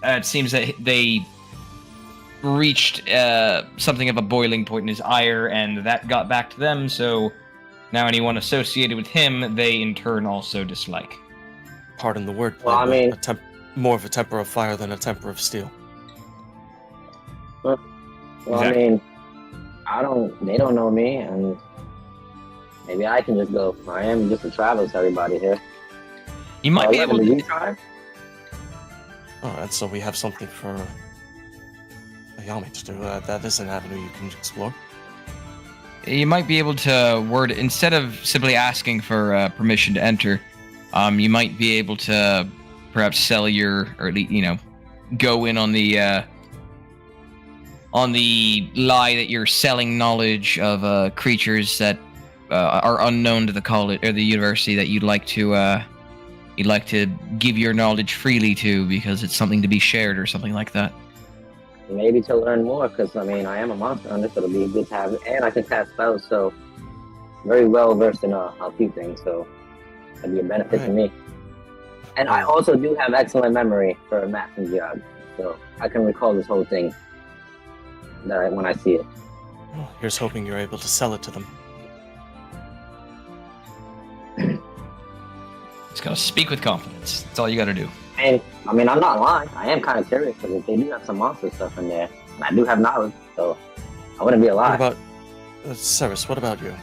it seems that they reached something of a boiling point in his ire, and that got back to them, so now anyone associated with him, they in turn also dislike. Pardon the word. Well, I mean- more of a temper of fire than a temper of steel. Well, Exactly. I mean, they don't know me, and maybe I can just go. I am just a traveler to everybody here. You might be able Did to. you try? Alright, so we have something for Ayami to do. That is an avenue you can explore. You might be able to word instead of simply asking for permission to enter. You might be able to perhaps sell or at least go in on the lie that you're selling knowledge of creatures that are unknown to the college or the university that you'd like to give your knowledge freely to because it's something to be shared or something like that. Maybe to learn more, because I mean, I am a monster hunter, so it'll be good to have, and I can cast spells, so very well versed in a few things, so that'd be a benefit to me. And I also do have excellent memory for math and geography, so I can recall this whole thing when I see it. Well, here's hoping you're able to sell it to them. Just gotta speak with confidence. That's all you gotta do. And I mean, I'm not lying. I am kind of curious because they do have some monster stuff in there, and I do have knowledge, so I wouldn't be a What lie. about... Ceres, what about you?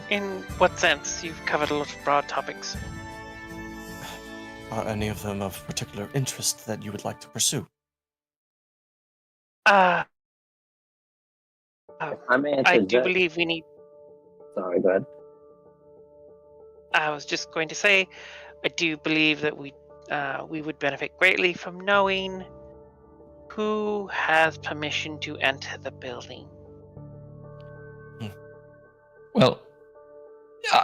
In what sense? You've covered a lot of broad topics. Are any of them of particular interest that you would like to pursue? I may I do interject. believe we need. Sorry, go ahead. I was just going to say, I do believe that we would benefit greatly from knowing who has permission to enter the building. Well,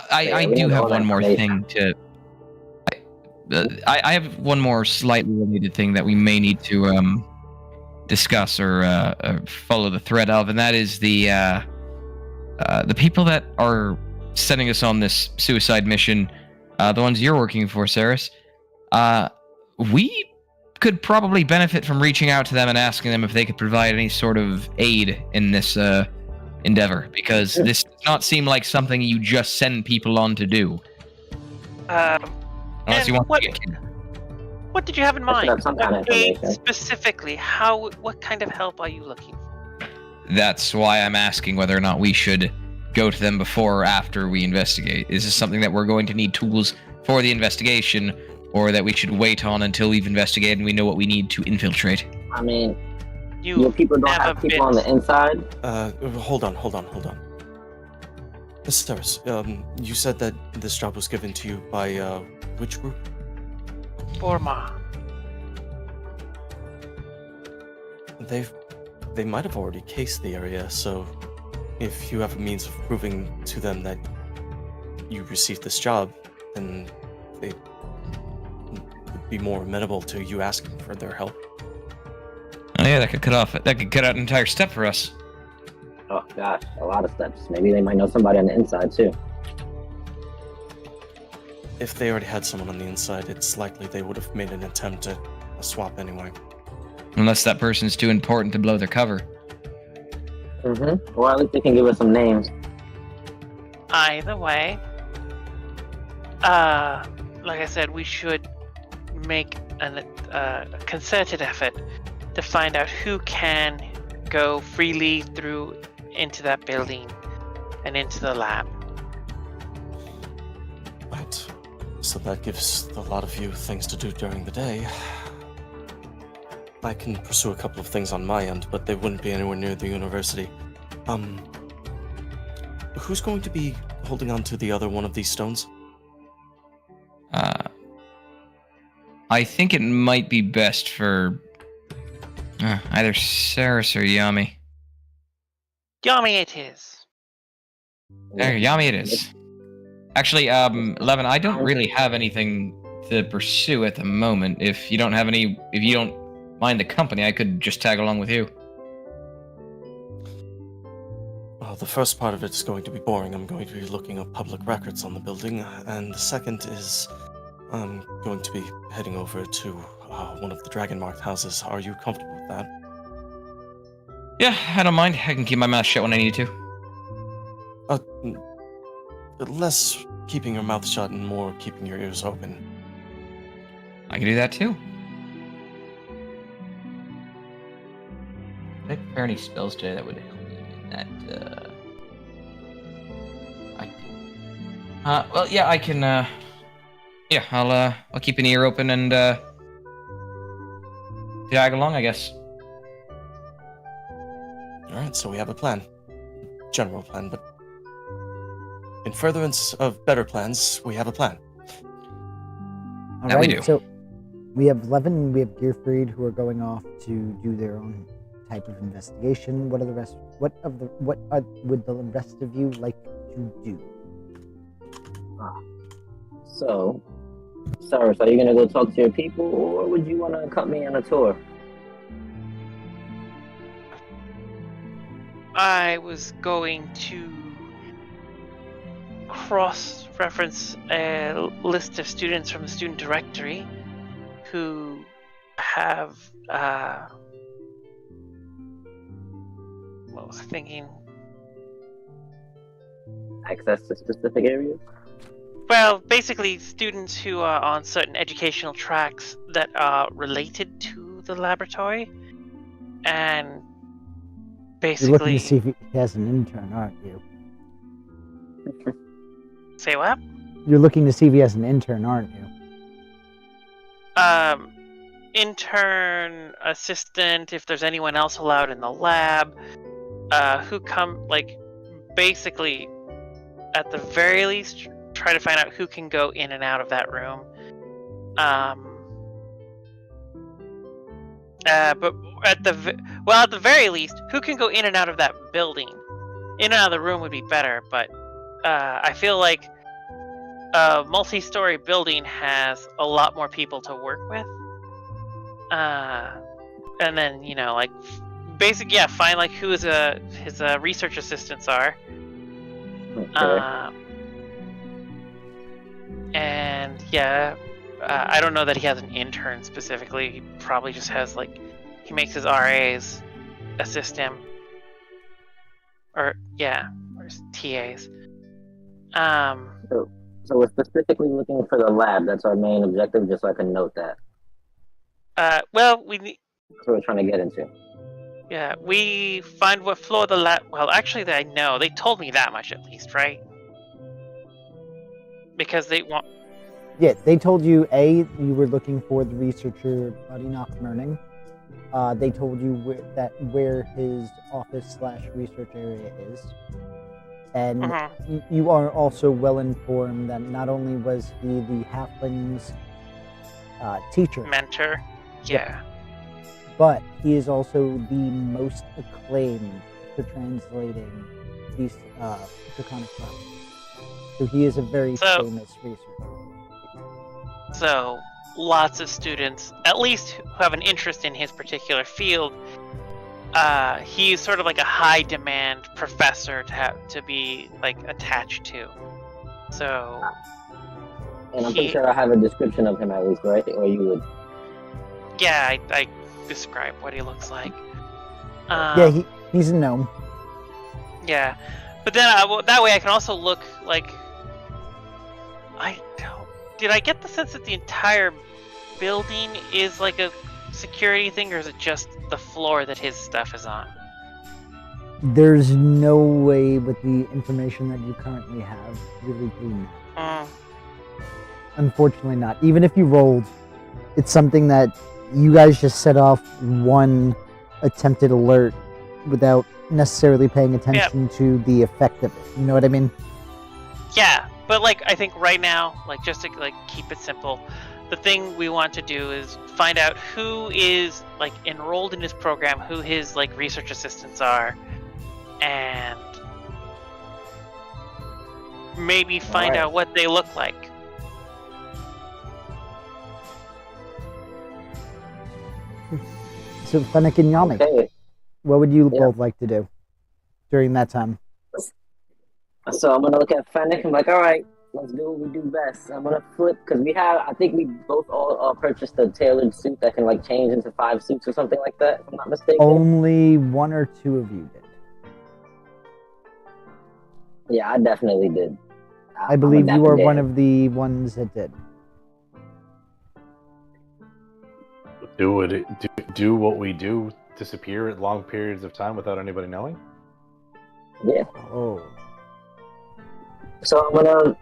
I Yeah, we do need have all that one more information. thing to. I have one more slightly related thing that we may need to discuss or follow the thread of, and that is the people that are sending us on this suicide mission, the ones you're working for, Ceres. We could probably benefit from reaching out to them and asking them if they could provide any sort of aid in this endeavor, because this does not seem like something you just send people on to do. Unless And you want what- to get killed. What did you have in I should mind? have some kind of What aid information. specifically? What kind of help are you looking for? That's why I'm asking whether or not we should go to them before or after we investigate. Is this something that we're going to need tools for the investigation, or that we should wait on until we've investigated and we know what we need to infiltrate? I mean, You your people don't never have people been- on the inside. Hold on. Ceres, you said that this job was given to you by, which group? Borma. They might have already cased the area, so if you have a means of proving to them that you received this job, then they would be more amenable to you asking for their help. Oh yeah, that could cut out an entire step for us. Oh gosh, a lot of steps. Maybe they might know somebody on the inside too. If they already had someone on the inside, it's likely they would have made an attempt at a swap anyway. Unless that person's too important to blow their cover. Mm-hmm. Or at least they can give us some names. Either way, like I said, we should make a concerted effort to find out who can go freely through into that building and into the lab. Right. So that gives a lot of you things to do during the day. I can pursue a couple of things on my end, but they wouldn't be anywhere near the university. Who's going to be holding on to the other one of these stones? I think it might be best for either Ceres or Yami. Yami it is. There, Yami it is. Actually, Levin, I don't really have anything to pursue at the moment. If you don't mind the company, I could just tag along with you. Well, the first part of it is going to be boring. I'm going to be looking up public records on the building, and the second is I'm going to be heading over to one of the dragon-marked houses. Are you comfortable with that? Yeah, I don't mind. I can keep my mouth shut when I need to. Less keeping your mouth shut and more keeping your ears open. I can do that too. Did I prepare any spells today that would help me in that? I did. Well, yeah, I can. Yeah, I'll keep an ear open and tag along, I guess. All right, so we have a plan, general plan, but in furtherance of better plans, we have a plan. All That we right, do. so we have Levin and we have Gearfried who are going off to do their own type of investigation. What would the rest of you like to do? So, Cyrus, are you gonna go talk to your people, or would you want to accompany me on a tour? I was going to cross-reference a list of students from the student directory who have what was I thinking? Access to specific areas. Well, basically, students who are on certain educational tracks that are related to the laboratory, and You're looking to basically, see if he has an intern, aren't you? say what? You're looking to see if he has an intern, aren't you? Intern, assistant, if there's anyone else allowed in the lab, who come, like, basically, at the very least, try to find out who can go in and out of that room. But at the very least, who can go in and out of that building? In and out of the room would be better, but I feel like a multi-story building has a lot more people to work with. And then, you know, like, find like who his research assistants are. Okay. And yeah, I don't know that he has an intern specifically. He probably just has, like, he makes his RAs assist him, or his TAs. So we're specifically looking for the lab. That's our main objective, just so I can note that. Well, That's what we're trying to get into. we find what floor the lab. Well, actually, I know. They told me that much at least, right? Because they want. Yeah, they told you, A, you were looking for the researcher, Buddy Knox Merning. They told you where his office/research area is. And you are also well informed that not only was he the halfling's teacher, Mentor. Yeah. but he is also the most acclaimed for translating these draconic properties. So he is a very famous researcher. So lots of students, at least who have an interest in his particular field, he's sort of like a high demand professor to be, like, attached to. So And I'm pretty sure I have a description of him at least, right? Or you would. yeah, I describe what he looks like. Yeah, he's a gnome. Yeah, but then that way I can also look like. Did I get the sense that the entire building is like a security thing, or is it just the floor that his stuff is on? There's no way with the information that you currently have really doing that. Unfortunately not. Even if you rolled, it's something that you guys just set off one attempted alert without necessarily paying attention to the effect of it. You know what I mean? Yeah, but, like, I think right now, like, just to, like, keep it simple, the thing we want to do is find out who is, like, enrolled in his program, who his, like, research assistants are, and maybe find out what they look like. So, Fennec and Yami, Okay. what would you both like to do during that time? So I'm gonna look at Fennec and be like, all right, let's do what we do best. I'm gonna flip because I think we both all purchased a tailored suit that can, like, change into 5 suits or something like that, if I'm not mistaken. Only 1 or 2 of you did. Yeah, I definitely did. I believe you are one of the ones that did. Do what we do, disappear at long periods of time without anybody knowing? Yeah. Oh. So I'm gonna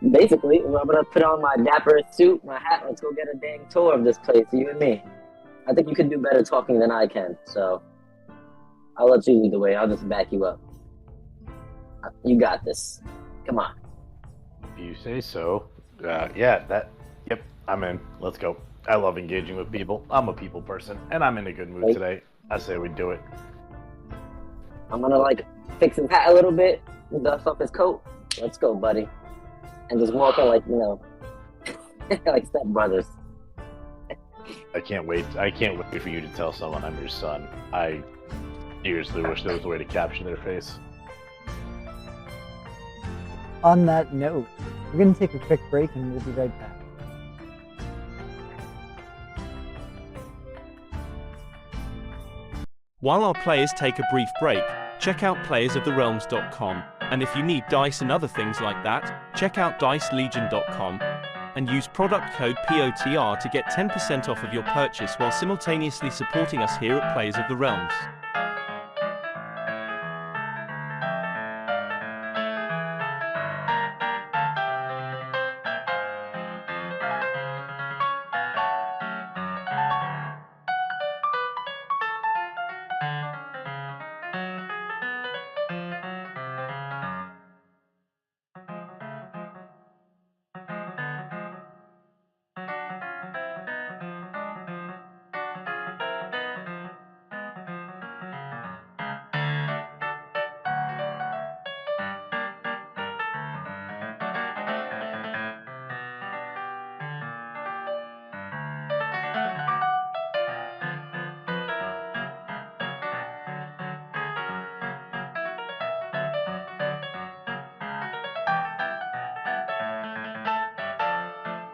put on my dapper suit, my hat. Let's go get a dang tour of this place, you and me. I think you can do better talking than I can, so I'll let you lead the way. I'll just back you up. You got this. Come on. If you say so. Yep, I'm in. Let's go. I love engaging with people. I'm a people person, and I'm in a good mood today. I say we do it. I'm gonna, like, fix his hat a little bit, dust off his coat. Let's go, buddy. And just walk in like, you know, like stepbrothers. I can't wait for you to tell someone I'm your son. I seriously wish there was a way to capture their face. On that note, we're going to take a quick break and we'll be right back. While our players take a brief break, check out playersoftherealms.com. And if you need dice and other things like that, check out dicelegion.com and use product code POTR to get 10% off of your purchase while simultaneously supporting us here at Players of the Realms.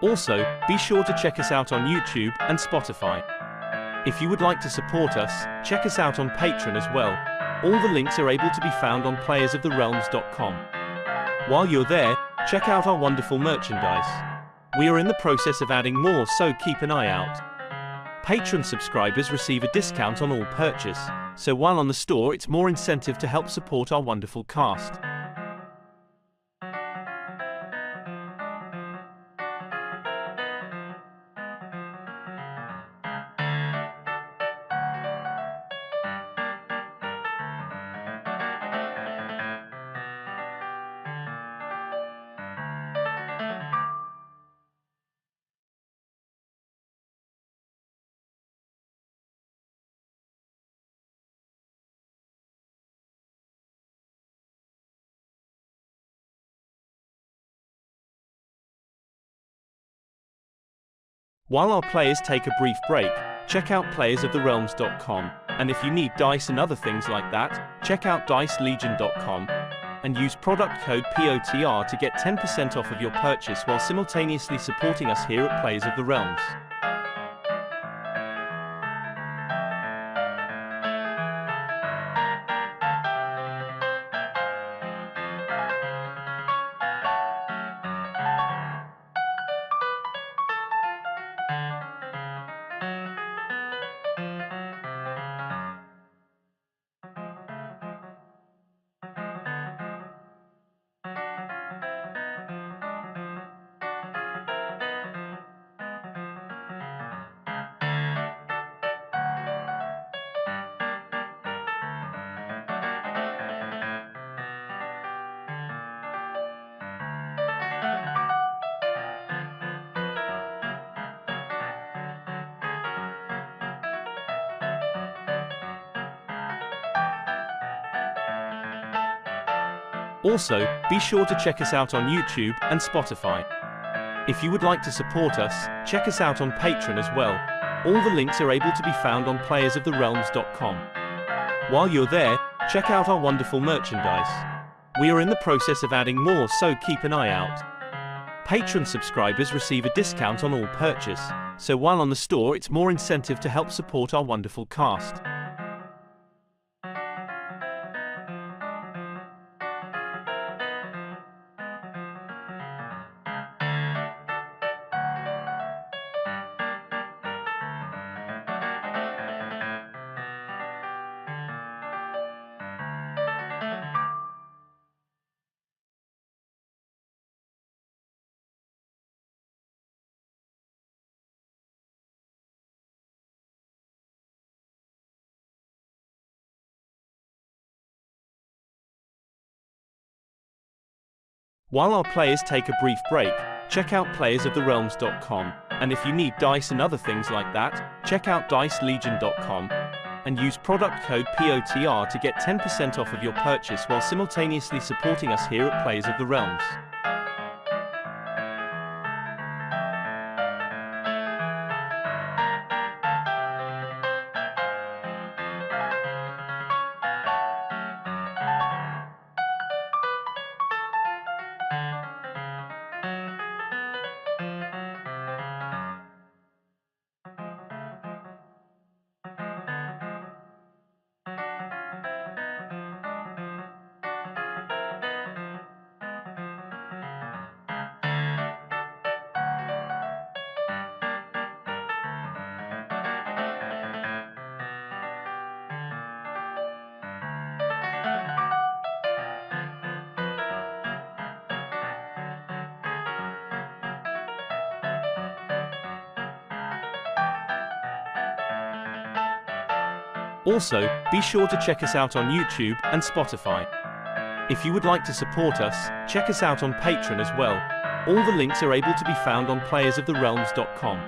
Also, be sure to check us out on YouTube and Spotify. If you would like to support us, check us out on Patreon as well. All the links are able to be found on playersoftherealms.com. While you're there, check out our wonderful merchandise. We are in the process of adding more, so keep an eye out. Patreon subscribers receive a discount on all purchase, so while on the store it's more incentive to help support our wonderful cast. While our players take a brief break, check out playersoftherealms.com, and if you need dice and other things like that, check out dicelegion.com and use product code POTR to get 10% off of your purchase while simultaneously supporting us here at Players of the Realms. Also, be sure to check us out on YouTube and Spotify. If you would like to support us, check us out on Patreon as well. All the links are able to be found on playersoftherealms.com. While you're there, check out our wonderful merchandise. We are in the process of adding more, so keep an eye out. Patreon subscribers receive a discount on all purchase, so while on the store it's more incentive to help support our wonderful cast. While our players take a brief break, check out playersoftherealms.com, and if you need dice and other things like that, check out dicelegion.com and use product code POTR to get 10% off of your purchase while simultaneously supporting us here at Players of the Realms. Also, be sure to check us out on YouTube and Spotify. If you would like to support us, check us out on Patreon as well. All the links are able to be found on playersoftherealms.com.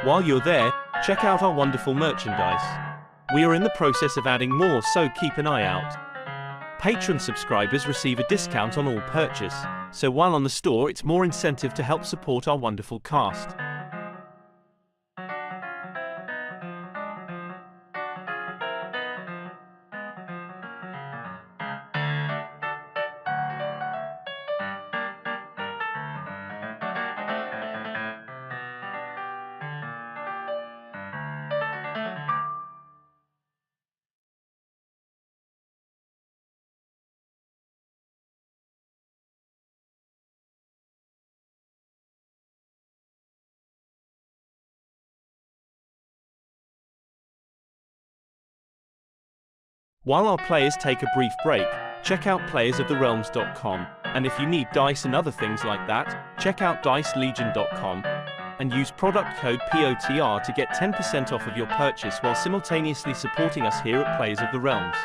While you're there, check out our wonderful merchandise. We are in the process of adding more, so keep an eye out. Patreon subscribers receive a discount on all purchase, so while on the store it's more incentive to help support our wonderful cast. While our players take a brief break, check out playersoftherealms.com, and if you need dice and other things like that, check out dicelegion.com and use product code POTR to get 10% off of your purchase while simultaneously supporting us here at Players of the Realms.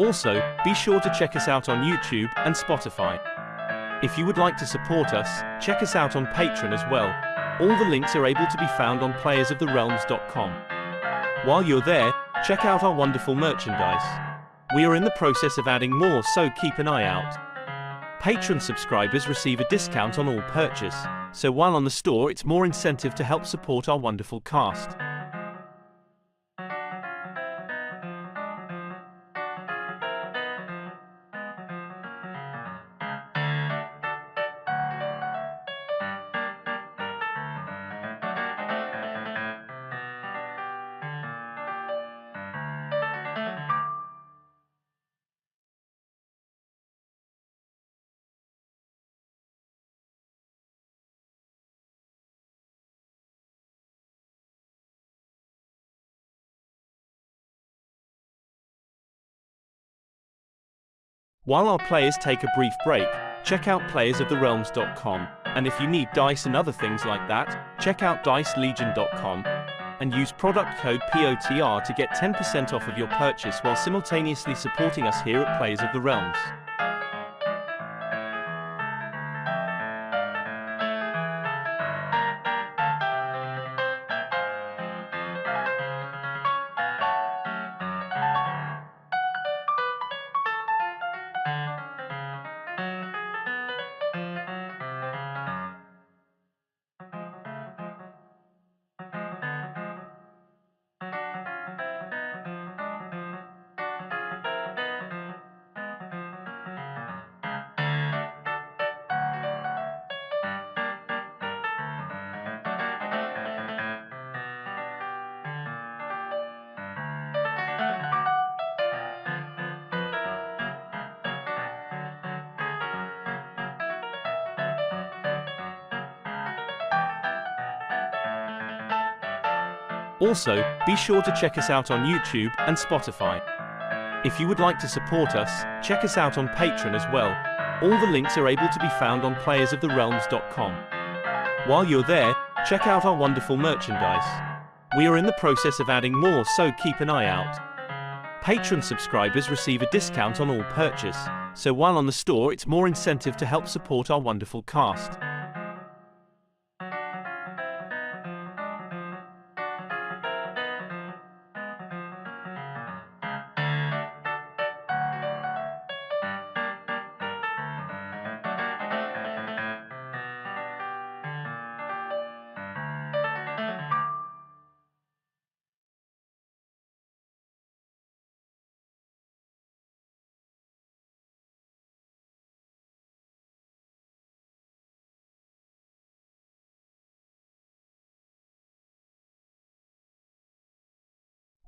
Also, be sure to check us out on YouTube and Spotify. If you would like to support us, check us out on Patreon as well. All the links are able to be found on playersoftherealms.com. While you're there, check out our wonderful merchandise. We are in the process of adding more, so keep an eye out. Patreon subscribers receive a discount on all purchase, so while on the store it's more incentive to help support our wonderful cast. While our players take a brief break, check out playersoftherealms.com, and if you need dice and other things like that, check out dicelegion.com and use product code POTR to get 10% off of your purchase while simultaneously supporting us here at Players of the Realms. Also, be sure to check us out on YouTube and Spotify. If you would like to support us, check us out on Patreon as well. All the links are able to be found on playersoftherealms.com. While you're there, check out our wonderful merchandise. We are in the process of adding more, so keep an eye out. Patreon subscribers receive a discount on all purchase, so while on the store it's more incentive to help support our wonderful cast.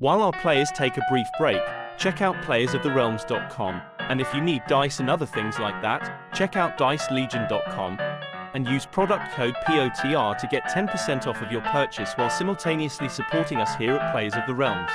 While our players take a brief break, check out playersoftherealms.com, and if you need dice and other things like that, check out dicelegion.com and use product code POTR to get 10% off of your purchase while simultaneously supporting us here at Players of the Realms.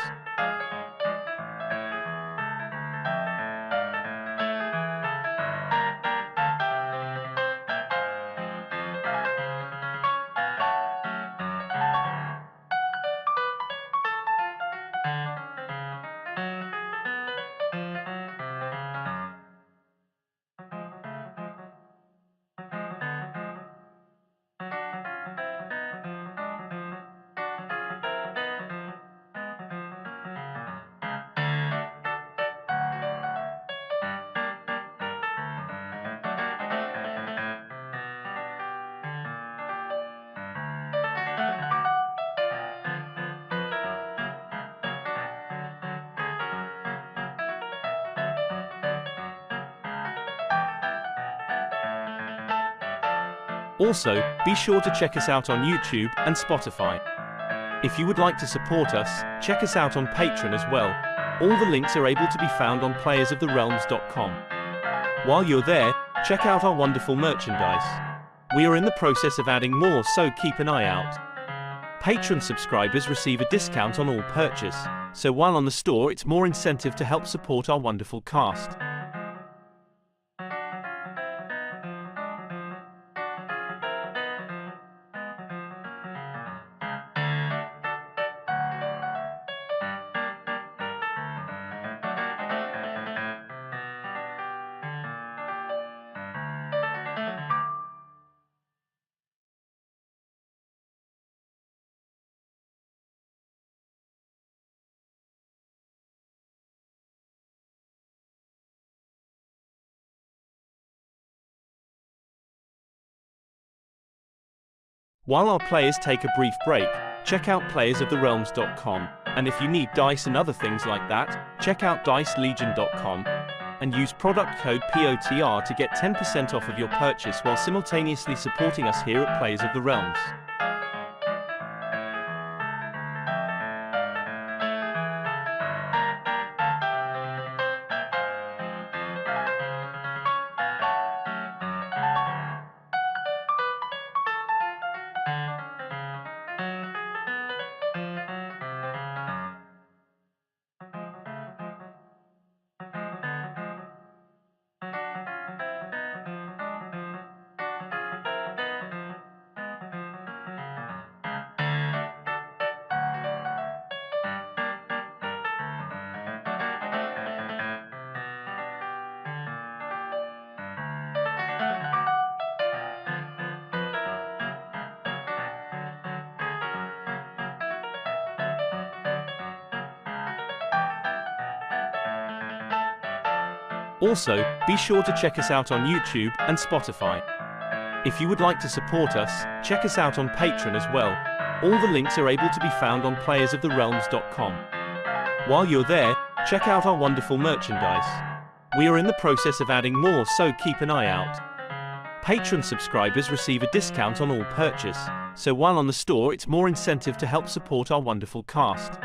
Also, be sure to check us out on YouTube and Spotify. If you would like to support us, check us out on Patreon as well. All the links are able to be found on playersoftherealms.com. While you're there, check out our wonderful merchandise. We are in the process of adding more, so keep an eye out. Patreon subscribers receive a discount on all purchase, so while on the store it's more incentive to help support our wonderful cast. While our players take a brief break, check out playersoftherealms.com, and if you need dice and other things like that, check out dicelegion.com and use product code POTR to get 10% off of your purchase while simultaneously supporting us here at Players of the Realms. Also, be sure to check us out on YouTube and Spotify. If you would like to support us, check us out on Patreon as well. All the links are able to be found on playersoftherealms.com. While you're there, check out our wonderful merchandise. We are in the process of adding more, so keep an eye out. Patreon subscribers receive a discount on all purchase, so while on the store it's more incentive to help support our wonderful cast.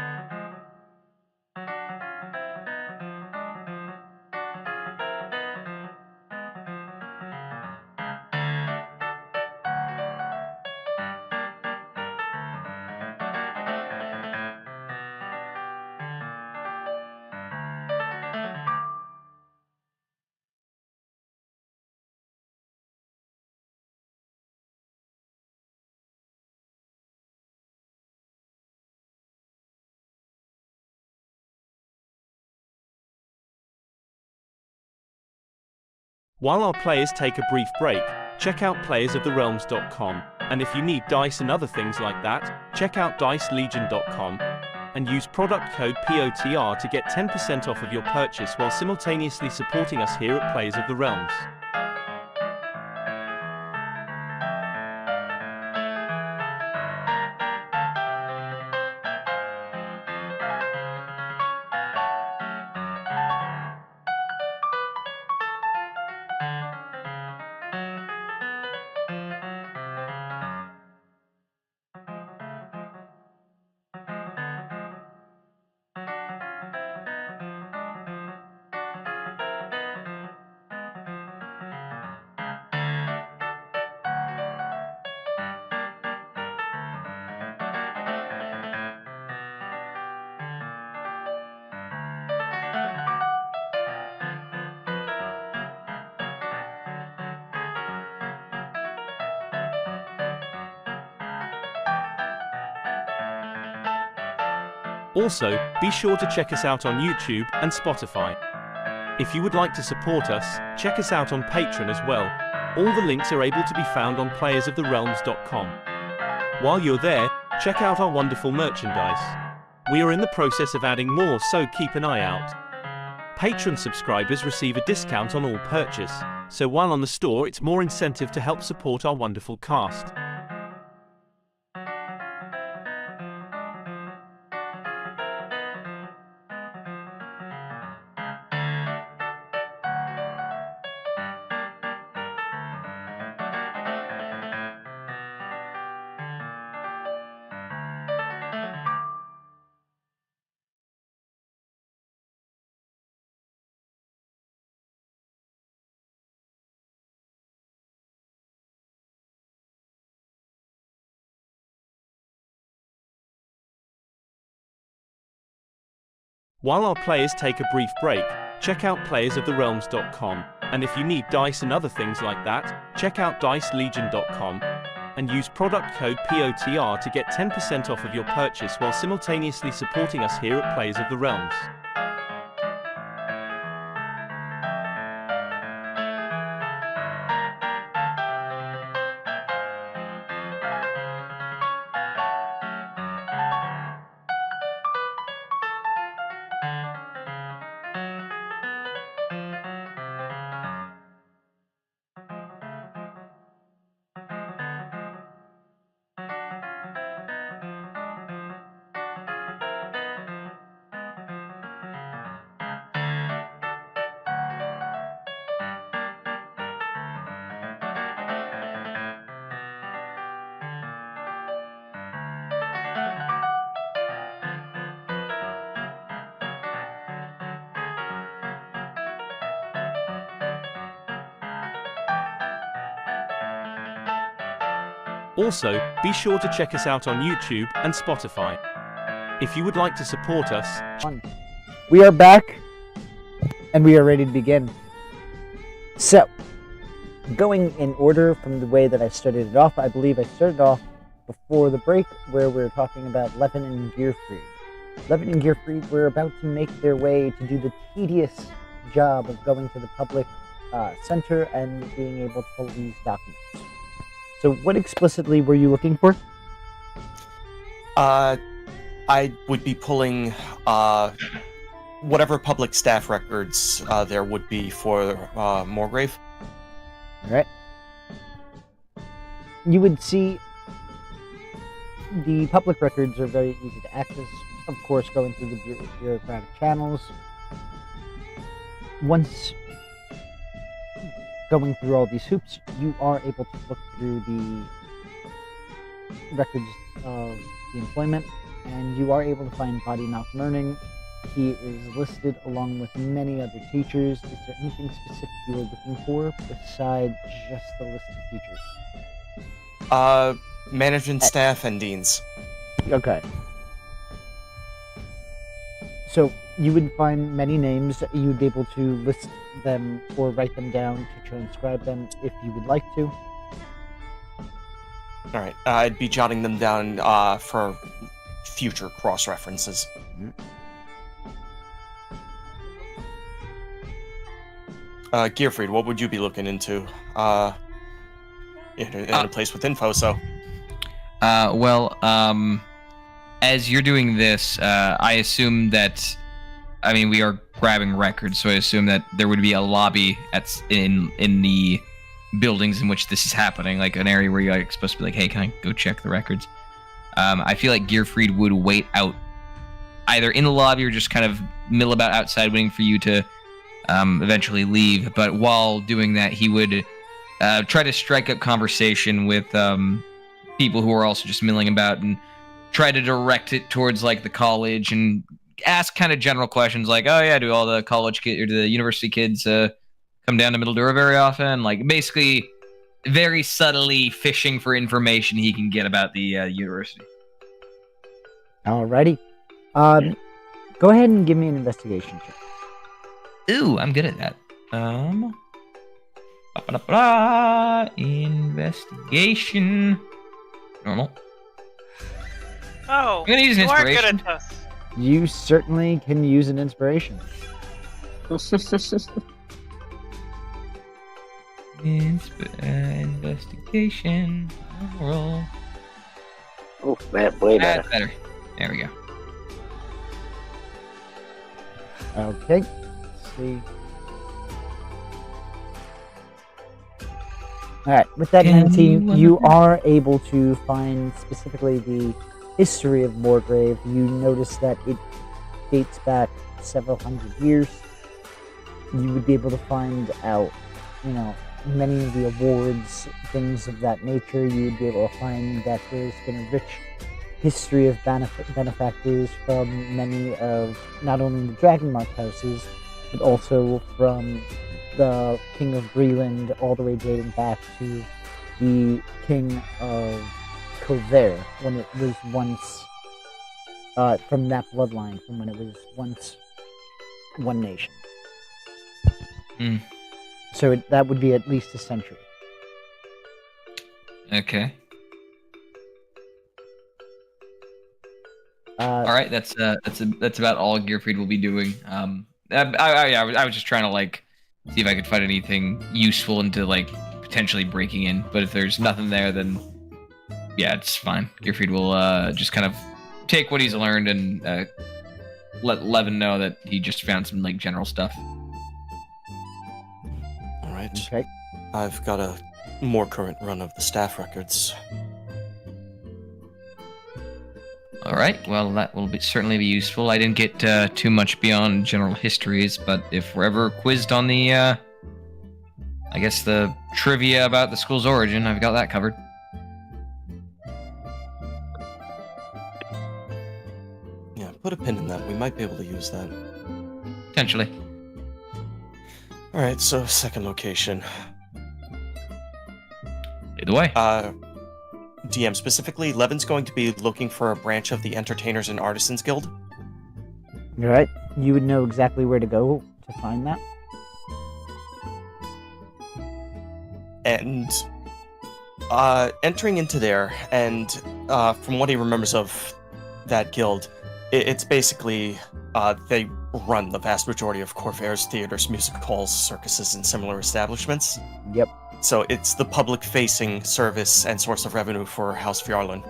While our players take a brief break, check out playersoftherealms.com, and if you need dice and other things like that, check out dicelegion.com and use product code POTR to get 10% off of your purchase while simultaneously supporting us here at Players of the Realms. Also, be sure to check us out on YouTube and Spotify. If you would like to support us, check us out on Patreon as well. All the links are able to be found on playersoftherealms.com. While you're there, check out our wonderful merchandise. We are in the process of adding more, so keep an eye out. Patreon subscribers receive a discount on all purchase, so while on the store it's more incentive to help support our wonderful cast. While our players take a brief break, check out playersoftherealms.com, and if you need dice and other things like that, check out dicelegion.com, and use product code POTR to get 10% off of your purchase while simultaneously supporting us here at Players of the Realms. Also, be sure to check us out on YouTube and Spotify. If you would like to support us, We are back, and we are ready to begin. So, going in order from the way that I started it off, I believe I started off before the break where we were talking about Levin and Gearfried. Levin and Gearfried were about to make their way to do the tedious job of going to the public center and being able to pull these documents. So what explicitly were you looking for? I would be pulling whatever public staff records there would be for Morgrave. Alright. You would see the public records are very easy to access, of course, going through the bureaucratic channels. Once going through all these hoops, you are able to look through the records of the employment, and you are able to find Body Knock Learning. He is listed along with many other teachers. Is there anything specific you are looking for besides just the list of teachers? Management staff and deans. Okay. So you would find many names. You'd be able to list them or write them down to transcribe them if you would like to. Alright, I'd be jotting them down for future cross-references. Gearfried, what would you be looking into? In a place with info, so... As you're doing this, I assume that... I mean, we are grabbing records, so I assume that there would be a lobby in the buildings in which this is happening, like an area where you're like, supposed to be like, hey, can I go check the records? I feel like Gearfried would wait out either in the lobby or just kind of mill about outside waiting for you to eventually leave. But while doing that, he would try to strike up conversation with people who are also just milling about and try to direct it towards like the college and ask kind of general questions like, oh yeah, do all the college kids or the university kids come down to Mildura very often? Like basically very subtly fishing for information he can get about the university. Alrighty. Go ahead and give me an investigation check. Ooh, I'm good at that. Investigation. Normal. Oh, I'm gonna use an you are good inspiration. at this. You certainly can use an inspiration. Investigation. Roll. Oh, man, way better. That's better. There we go. Okay. Let's see. Alright, with that Can 19, you, you are able to find specifically the history of Moorgrave. You notice that it dates back several hundred years. You would be able to find out, many of the awards, things of that nature. You would be able to find that there's been a rich history of benefactors from many of not only the Dragonmark houses, but also from the King of Greenland all the way dating back to the King of Kildare when it was once from that bloodline, from when it was once one nation. Hmm. So that would be at least a century. Okay. All right, that's about all Gearfried will be doing. I was just trying to see if I could find anything useful into potentially breaking in, but if there's nothing there, then yeah, it's fine. Gearfried will just kind of take what he's learned and let Levin know that he just found some general stuff. All right. Okay. I've got a more current run of the staff records. All right, well, that will certainly be useful. I didn't get too much beyond general histories, but if we're ever quizzed on the, I guess the trivia about the school's origin, I've got that covered. Yeah, put a pin in that. We might be able to use that. Potentially. All right, so second location. Either way. DM specifically, Levin's going to be looking for a branch of the Entertainers and Artisans Guild. Alright. You would know exactly where to go to find that. And entering into there, and from what he remembers of that guild, it's basically they run the vast majority of court fairs, theaters, music halls, circuses, and similar establishments. Yep. So it's the public-facing service and source of revenue for House Fjarlund.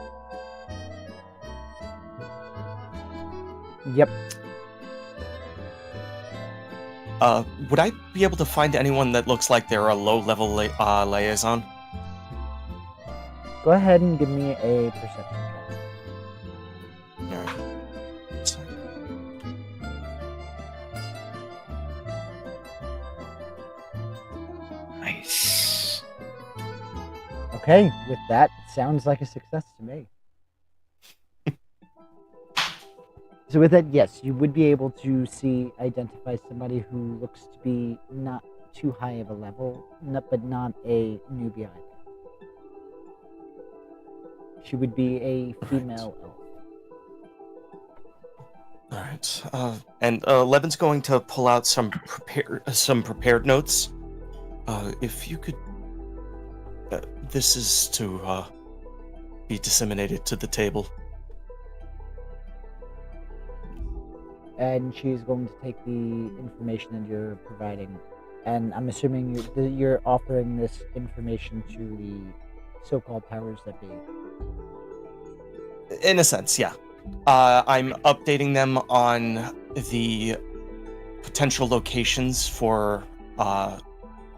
Yep. Would I be able to find anyone that looks like they're a low-level liaison? Go ahead and give me a perception check. Alright. Nice. Okay, with that, sounds like a success to me. So with that, yes, you would be able to identify somebody who looks to be not too high of a level, but not a newbie either. She would be a female elf. Alright, and Levin's going to pull out some prepared notes. If you could... this is to, be disseminated to the table. And she's going to take the information that you're providing. And I'm assuming you're offering this information to the so-called powers that be. In a sense, yeah. I'm updating them on the potential locations for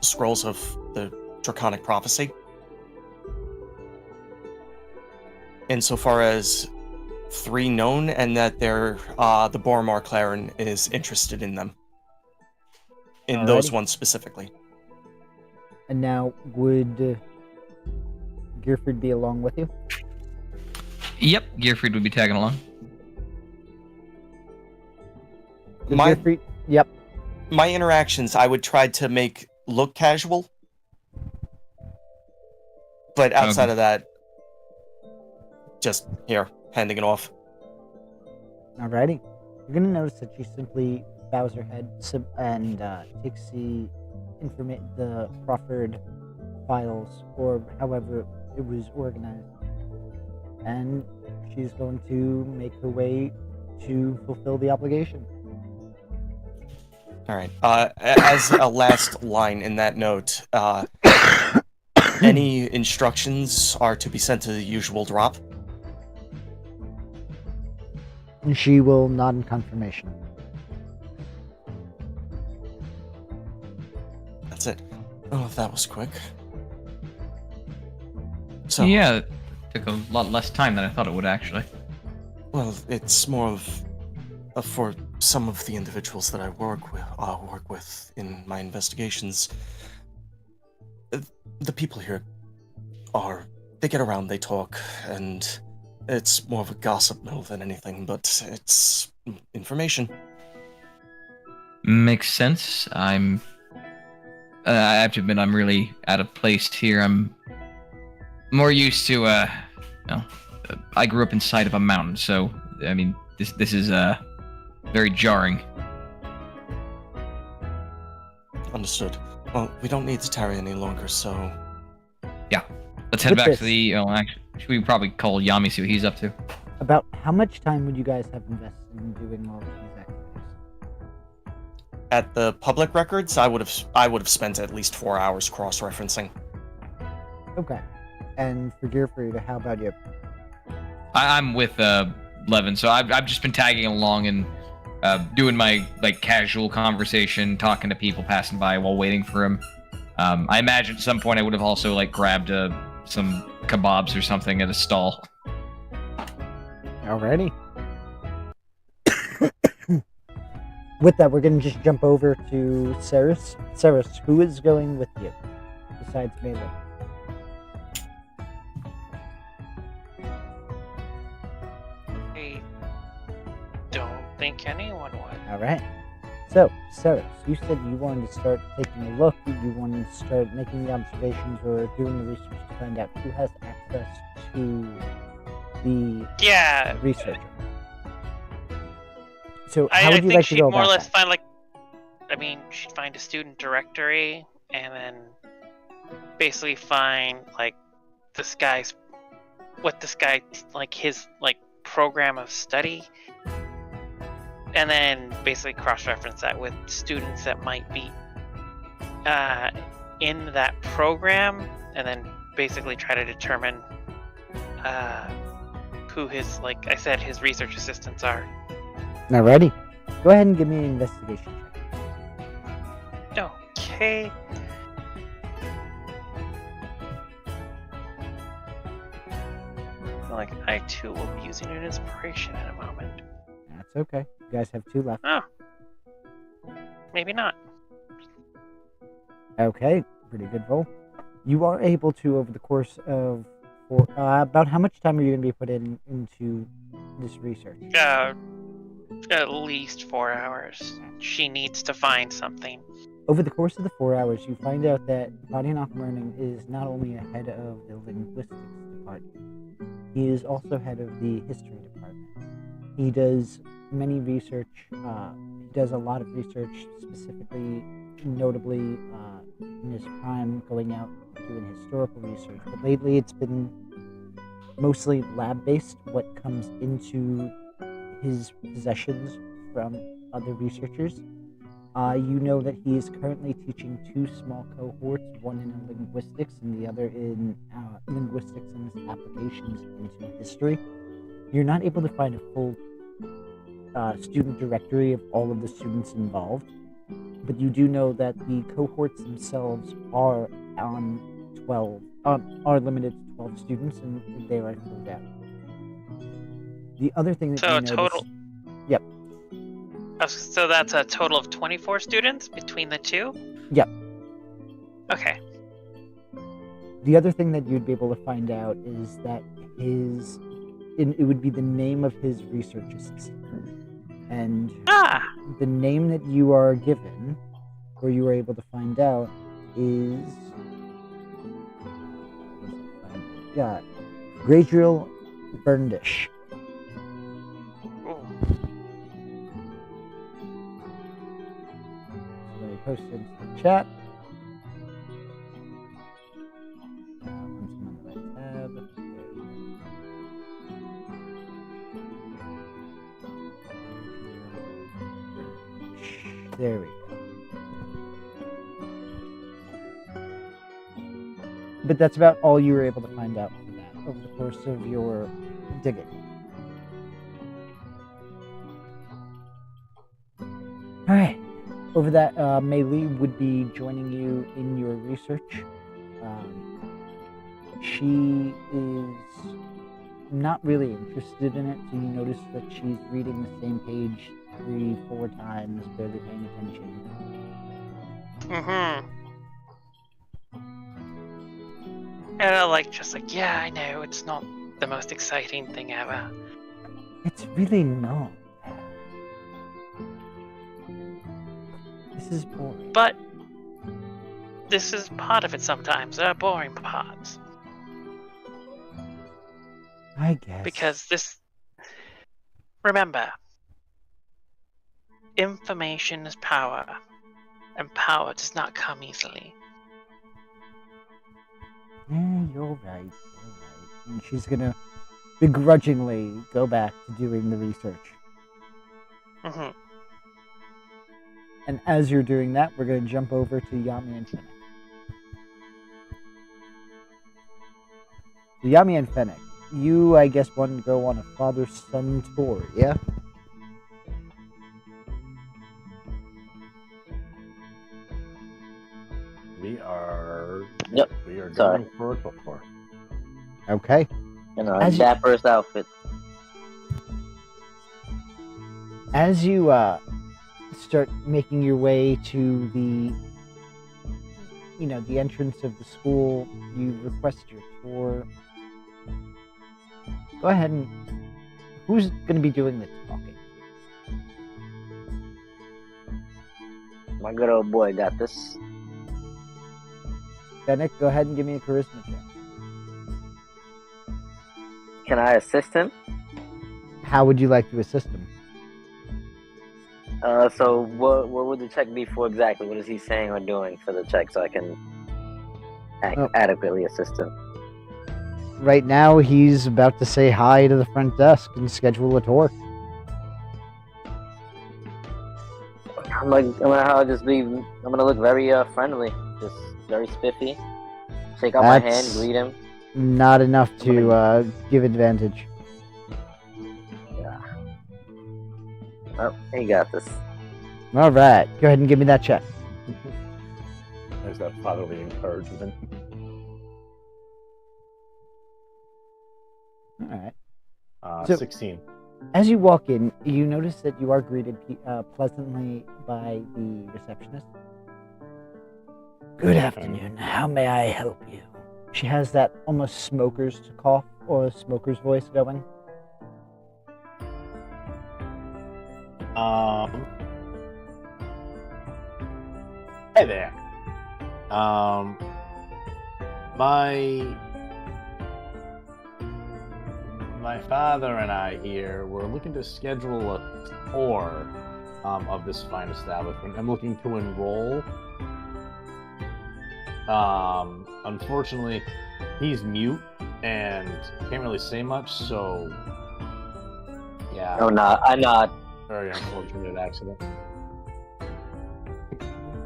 scrolls of the Draconic Prophecy. Insofar as 3 known, and that they're the Boromar Claren is interested in them. In those ones specifically. And now, would Gearfried be along with you? Yep, Gearfried would be tagging along. Gearfried? Yep. My interactions, I would try to make look casual. But outside of that, just here, handing it off. Alrighty. You're gonna notice that she simply bows her head and takes the proffered files, or however it was organized, and she's going to make her way to fulfill the obligation. All right. As a last line in that note, any instructions are to be sent to the usual drop. And she will nod in confirmation. That's it. Oh, that was quick. So, Yeah, it took a lot less time than I thought it would actually. well, it's more of for some of the individuals that I work with in my investigations. The people here they get around, they talk, and it's more of a gossip mill than anything, but it's information. Makes sense. I have to admit, I'm really out of place here. I'm more used to, I grew up inside of a mountain, so, I mean, this is, very jarring. Understood. Well, we don't need to tarry any longer, so... Yeah. Let's head With back this- to the, actually, should we probably call Yami, see what he's up to? About how much time would you guys have invested in doing all of these activities? At the public records, I would have spent at least 4 hours cross-referencing. Okay. And for Gearfried, how about you? I'm with, Levin, so I've just been tagging along and doing my like casual conversation, talking to people passing by while waiting for him. I imagine at some point I would have also like grabbed some kebabs or something at a stall. Alrighty. With that, we're going to just jump over to Ceres. Ceres, who is going with you besides Melee? I don't think anyone would. Alright. So, Ceres, you said you wanted to start taking a look, you wanted to start making the observations or doing the research to find out who has access to the Yeah, researcher. So, I how would you think like to she'd go more or about less that? find like, I mean, she'd find a student directory and then basically find like what this guy like his like program of study, and then basically cross-reference that with students that might be in that program, and then basically try to determine who his, like I said, his research assistants are. Alrighty. Go ahead and give me an investigation check. Okay. Like I too will be using an inspiration in a moment. That's okay. You guys have 2 left. Oh. Maybe not. Okay, pretty good roll. You are able to, over the course of about how much time are you going to be put into this research? At least 4 hours. She needs to find something. Over the course of the 4 hours, you find out that Badinoff Learning is not only a head of the linguistics department, he is also head of the history department. He does many research, he does a lot of research, specifically, notably, in his prime, going out doing historical research. But lately it's been mostly lab-based, what comes into his possessions from other researchers. You know that he is currently teaching 2 small cohorts, one in linguistics and the other in linguistics and its applications into history. You're not able to find a full student directory of all of the students involved, but you do know that the cohorts themselves are are limited to 12 students, and they are filled out. The other thing that So you a notice, total. Yep. So that's a total of 24 students between the two? Yep. Okay. The other thing that you'd be able to find out is that it would be the name of his research assistant. And the name that you are given, or you are able to find out, is Gradriel Burndish. Ooh. So I posted into the chat. Once I'm on the right tab. but that's about all you were able to find out for that over the course of your digging. All right. Over that, Mei Li would be joining you in your research. She is not really interested in it, so you notice that she's reading the same page 3-4 times, barely paying attention. Mm-hmm. And I just yeah, I know, it's not the most exciting thing ever. It's really not. This is boring. But this is part of it sometimes. There are boring parts. I guess. Because this... Remember, information is power, and power does not come easily. Yeah, you're right. And she's gonna begrudgingly go back to doing the research. Mm-hmm. And as you're doing that, we're gonna jump over to Yami and Fennec. So Yami and Fennec, you, I guess, want to go on a father-son tour, yeah? We are Sorry. going for a tour. Okay. You know, As you- dapperest outfit. As you start making your way to the entrance of the school, you request your tour. Go ahead and... Who's going to be doing the talking? My good old boy got this. Fennec, go ahead and give me a charisma check. Can I assist him? How would you like to assist him? So what would the check be for exactly? What is he saying or doing for the check so I can adequately assist him? Right now, he's about to say hi to the front desk and schedule a tour. I'm gonna look very friendly, just very spiffy. Shake out my hand, That's- greet him. Not enough to give advantage. Yeah. Oh, he got this. All right, go ahead and give me that check. There's that fatherly encouragement. All right. So- 16. As you walk in, you notice that you are greeted pleasantly by the receptionist. Good afternoon. How may I help you? She has that almost smoker's cough or smoker's voice going. Hey there. My father and I here were looking to schedule a tour of this fine establishment. I'm looking to enroll. Unfortunately, he's mute and can't really say much, so yeah. Oh, no, I'm not. Very unfortunate accident.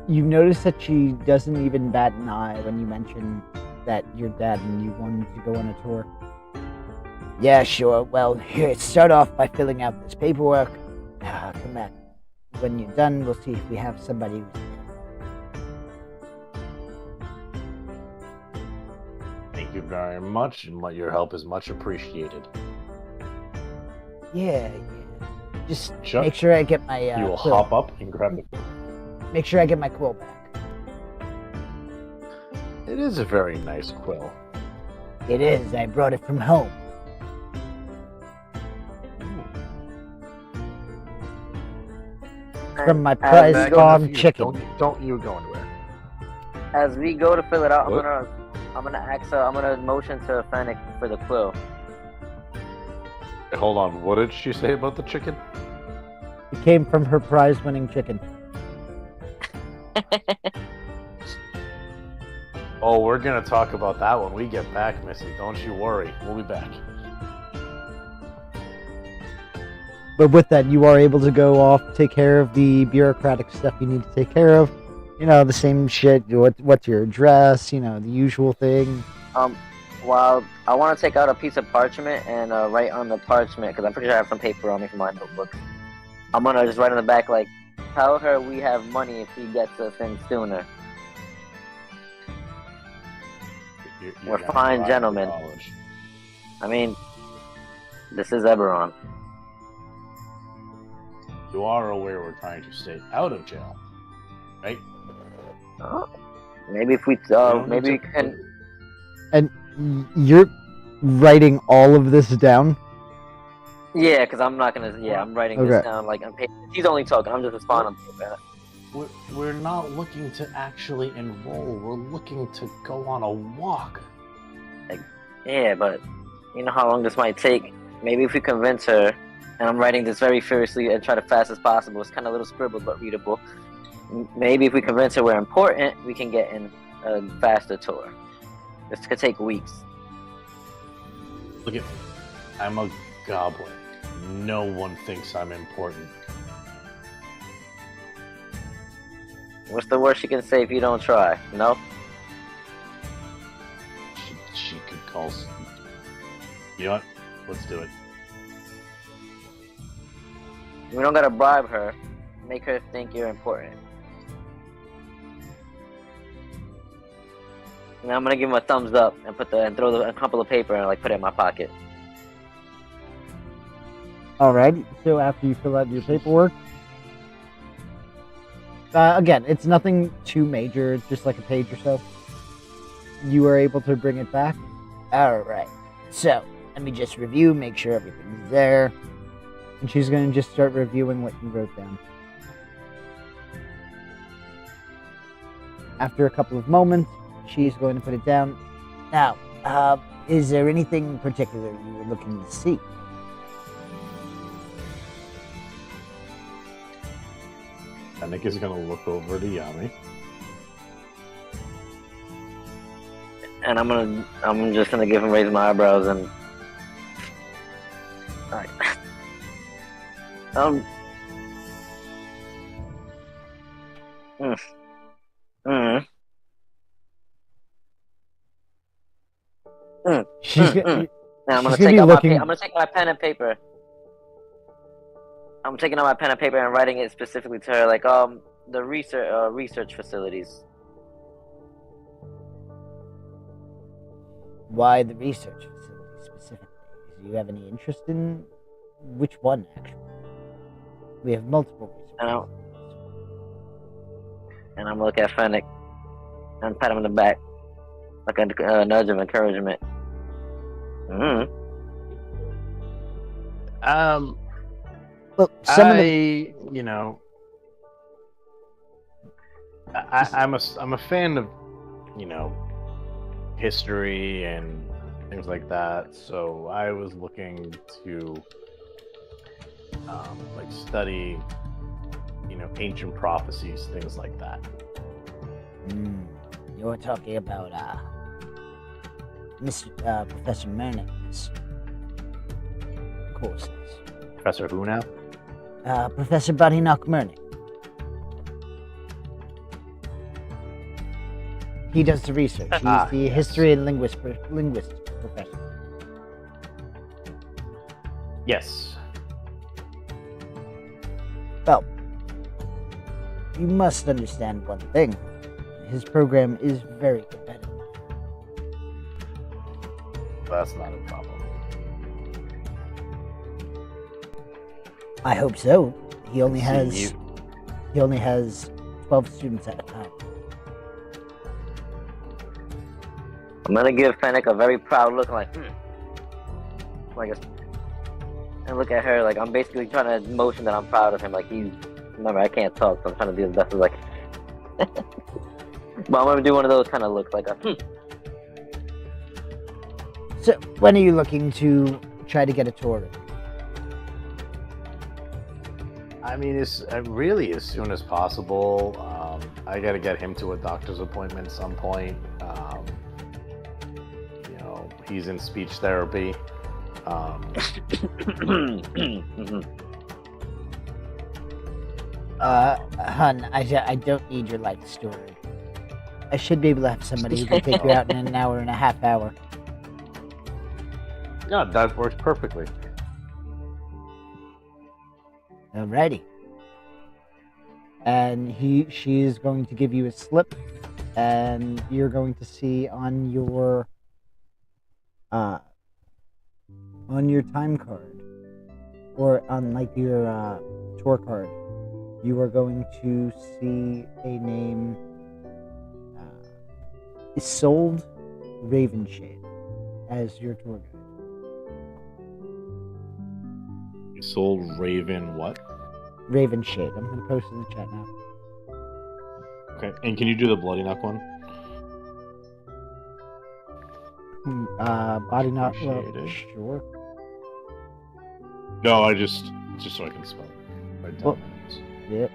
You notice that she doesn't even bat an eye when you mention that your dad and you wanted to go on a tour. Yeah, sure. Well, here, start off by filling out this paperwork. Come back. When you're done, we'll see if we have somebody who's... Thank you very much, and your help is much appreciated. Yeah. Just Sure. make sure I get my You will quill. hop up and grab it. Make sure I get my quill back. It is a very nice quill. It is. I brought it from home. From my prize Back farm chicken. Don't you go anywhere. As we go to fill it out, What? I'm gonna motion to Fennec for the quill. Hey, hold on, what did she say about the chicken? It came from her prize-winning chicken. Oh, we're gonna talk about that when we get back, Missy. Don't you worry. We'll be back. But with that, you are able to go off, take care of the bureaucratic stuff you need to take care of, You know, the same shit. What's your address? You know, the usual thing. Well, I want to take out a piece of parchment and write on the parchment, because I'm pretty sure I have some paper on me from my notebook. I'm going to just write on the back, like, tell her we have money if he gets us in sooner. We're gonna fine drive gentlemen. to college. I mean, this is Eberron. You are aware we're trying to stay out of jail, right? Maybe if we, don't maybe we need to- can. You're writing all of this down. Yeah, because I'm not gonna. Yeah, I'm writing this Okay. down like on paper. He's only talking. I'm just responding on paper. We're not looking to actually enroll. We're looking to go on a walk. Yeah, but you know how long this might take. Maybe if we convince her, and I'm writing this very furiously and try to fast as possible. It's kind of a little scribbled but readable. Maybe if we convince her we're important, we can get in a faster tour. This could take weeks. Look at me. I'm a goblin. No one thinks I'm important. What's the worst you can say if you don't try? No? She could call. You know what? Let's do it. We don't gotta bribe her. Make her think you're important. And I'm gonna give him a thumbs up and throw a couple of paper and like put it in my pocket. Alright, so after you fill out your paperwork, again, it's nothing too major, it's just like a page or so. You are able to bring it back. Alright, so let me just review, make sure everything's there. And she's going to just start reviewing what you wrote down. After a couple of moments, she's going to put it down. Now, is there anything particular you were looking to see? Nick is gonna look over to Yami. And I'm just gonna give him raise my eyebrows and. Alright. She's Now I'm gonna She's gonna take be out looking- I'm gonna take my pen and paper. I'm taking out my pen and paper and writing it specifically to her, like the research facilities. Why the research facility specifically? Do you have any interest in which one, actually? We have multiple research I know. facilities. And I'm gonna look at Fennec and pat him in the back, like a nudge of encouragement. Well, some of the you know, I'm a fan of, you know, history and things like that. So I was looking to, like, study, you know, ancient prophecies, things like that. You're talking about Professor Murning's courses. Professor who now? Professor Badinoch Murning. He does the research. He's the yes. history and linguist professor. Yes. Well, you must understand one thing. His program is very competitive. That's not a problem. I hope so. He only See, has 12 students at a time. I'm gonna give Fennec a very proud look, like, like, and look at her, like I'm basically trying to motion that I'm proud of him. Like remember I can't talk, so I'm trying to do his best, like. But I'm gonna do one of those kind of looks, like a. So, when are you looking to try to get a tour? I mean, it's really as soon as possible. I got to get him to a doctor's appointment at some point. You know, he's in speech therapy. Hun, I don't need your life story. I should be able to have somebody who can take you out in an hour and a half hour. Yeah, that works perfectly. Alrighty. And she is going to give you a slip, and you're going to see on your time card, or on like your tour card, you are going to see a name, Isolde Ravenshade, as your tour guide. Soul Raven what? Ravenshade. I'm going to post it in the chat now. Okay, and can you do the Bloody Knock one? Body not. Appreciate it. Sure. No, I just so I can spell it. By 10 Well- minutes. Yep.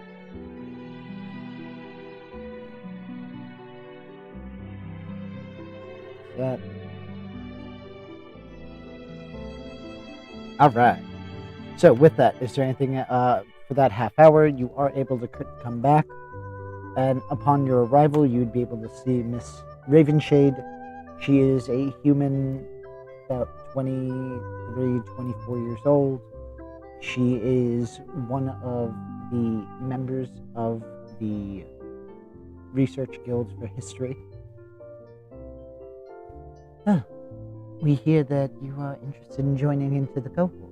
That. All right. So with that, is there anything for that half hour? You are able to come back, and upon your arrival, you'd be able to see Miss Ravenshade. She is a human, about 23, 24 years old. She is one of the members of the Research Guild for History. Ah, we hear that you are interested in joining into the cohort.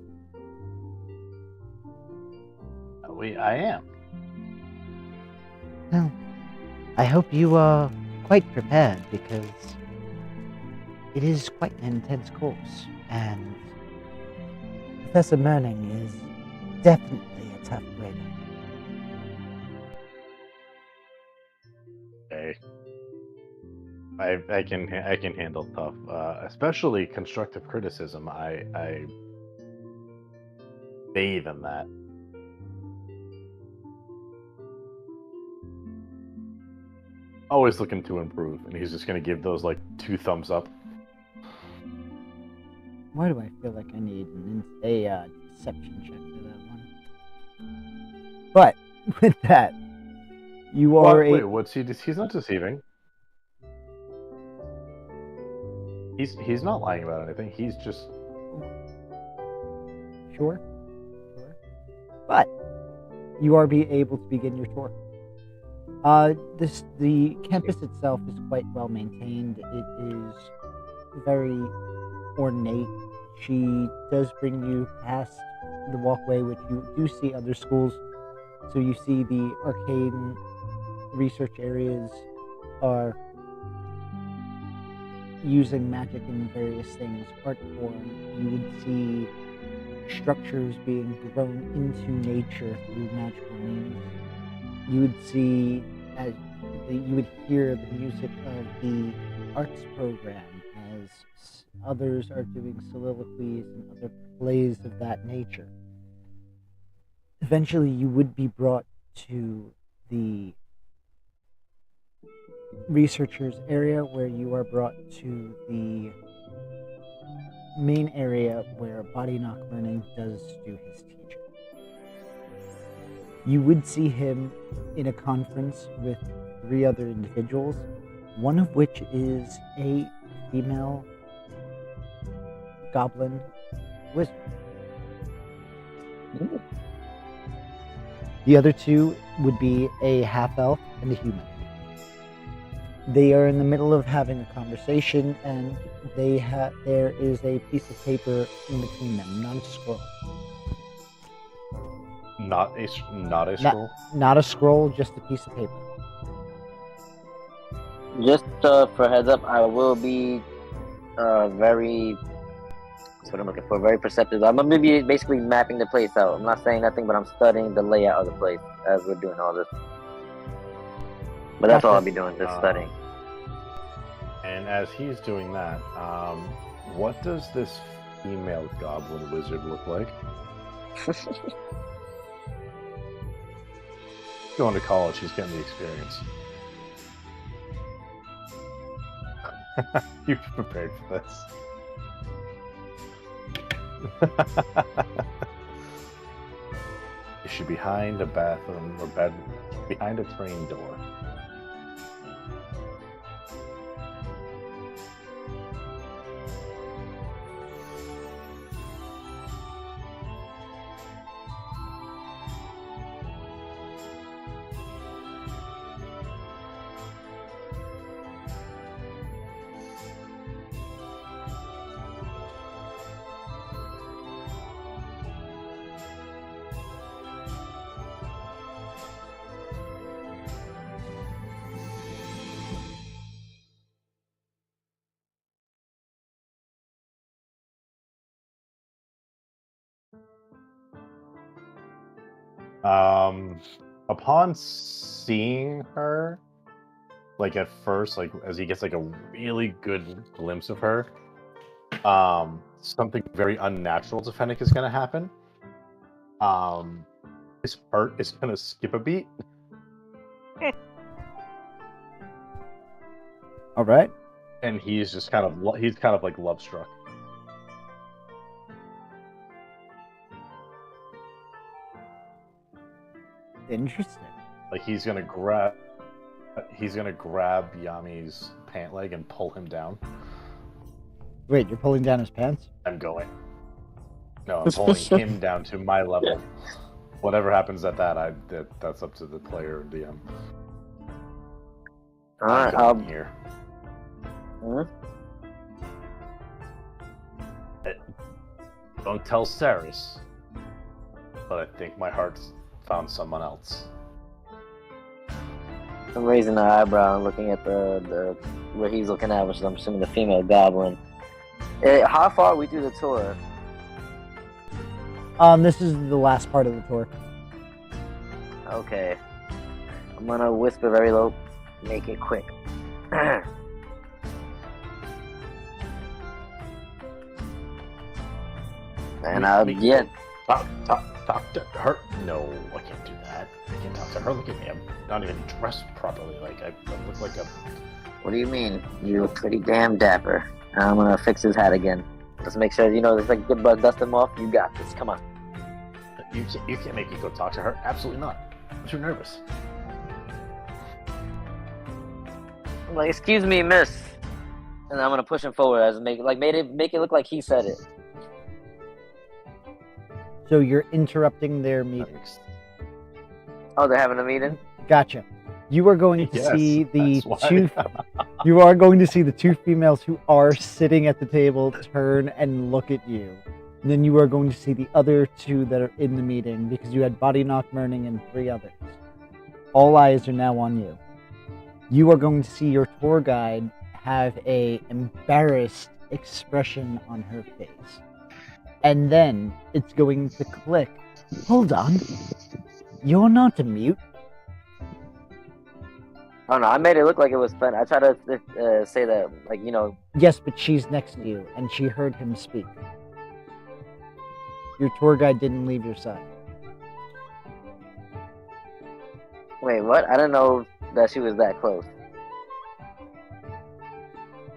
I am. Well, I hope you are quite prepared, because it is quite an intense course, and Professor Merning is definitely a tough grader. Okay. I can handle tough, especially constructive criticism. I bathe in that. Always looking to improve, and he's just gonna give those like 2 thumbs up. Why do I feel like I need a deception check for that one? But with that, you are Wait, what's he? He's not deceiving. He's not lying about anything. He's just Sure. But you are able to begin your tour. The campus itself is quite well maintained. It is very ornate. She does bring you past the walkway, which you do see other schools. So you see the arcane research areas are using magic in various things, art form. You would see structures being grown into nature through magical means. You would see, you would hear the music of the arts program as others are doing soliloquies and other plays of that nature. Eventually, you would be brought to the researchers area, where you are brought to the main area where Body Knock Learning does do his teaching. You would see him in a conference with 3 other individuals, one of which is a female goblin wizard. The other 2 would be a half-elf and a human. They are in the middle of having a conversation, and there is a piece of paper in between them, not a scroll. not a scroll. Not a scroll, just a piece of paper. Just for heads up, I will be very. That's what I'm looking for. Very perceptive. I'm gonna be basically mapping the place out. I'm not saying nothing, but I'm studying the layout of the place as we're doing all this. But that's all I'll be doing, just studying. And as he's doing that, what does this female goblin wizard look like? Going to college, he's getting the experience. You prepared for this. Is she behind a bathroom or bed? Behind a train door? Upon seeing her, like at first, like as he gets like a really good glimpse of her, something very unnatural to Fennec is gonna happen. His heart is gonna skip a beat. All right. And he's just kind of like love struck. Interesting. Like he's gonna grab Yami's pant leg and pull him down. Wait, you're pulling down his pants? I'm going. No, I'm pulling him down to my level. Whatever happens at that's up to the player and DM. Alright, I'm going here. Don't tell Saris, but I think my heart's found someone else. I'm raising an eyebrow and looking at the where he's looking at, which is I'm assuming the female goblin. How far are we through the tour? This is the last part of the tour. Okay. I'm gonna whisper very low, make it quick. And yeah. Talk to her. No, I can't do that. I can't talk to her. Look at me. I'm not even dressed properly. Like I look like a. What do you mean? You look pretty damn dapper. I'm gonna fix his hat again. Just make sure, it's like good bug, dust him off. You got this. Come on. You can't make me go talk to her. Absolutely not. I'm too nervous. I'm like, excuse me, miss. And I'm gonna push him forward as make it look like he said it. So you're interrupting their meeting. Oh, they're having a meeting? Gotcha. You are going to see the that's why. two. You are going to see the two females who are sitting at the table turn and look at you. And then you are going to see the other two that are in the meeting because you had Body Knock, Murning, and 3 others. All eyes are now on you. You are going to see your tour guide have a embarrassed expression on her face. And then it's going to click. Hold on. You're not a mute. Oh no, I made it look like it was fun. I tried to say that, Yes, but she's next to you, and she heard him speak. Your tour guide didn't leave your side. Wait, what? I didn't know that she was that close.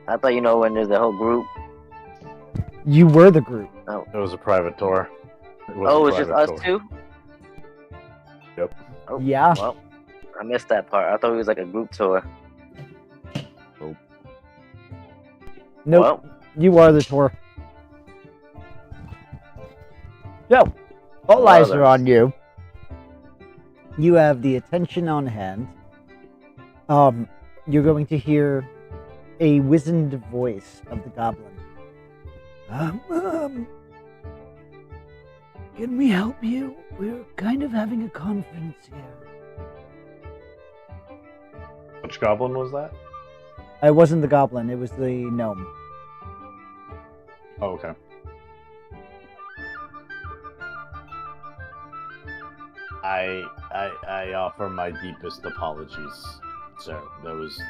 I thought, when there's a whole group. You were the group. Oh. It was a private tour. It was just us two? Yep. Oh, Yeah. Well, I missed that part. I thought it was like a group tour. Nope. Well, You are the tour. So, all eyes are on you. You have the attention on hand. You're going to hear a wizened voice of the goblin. Can we help you? We're kind of having a conference here. Which goblin was that? It wasn't the goblin, it was the gnome. Oh, okay. I offer my deepest apologies, sir. That was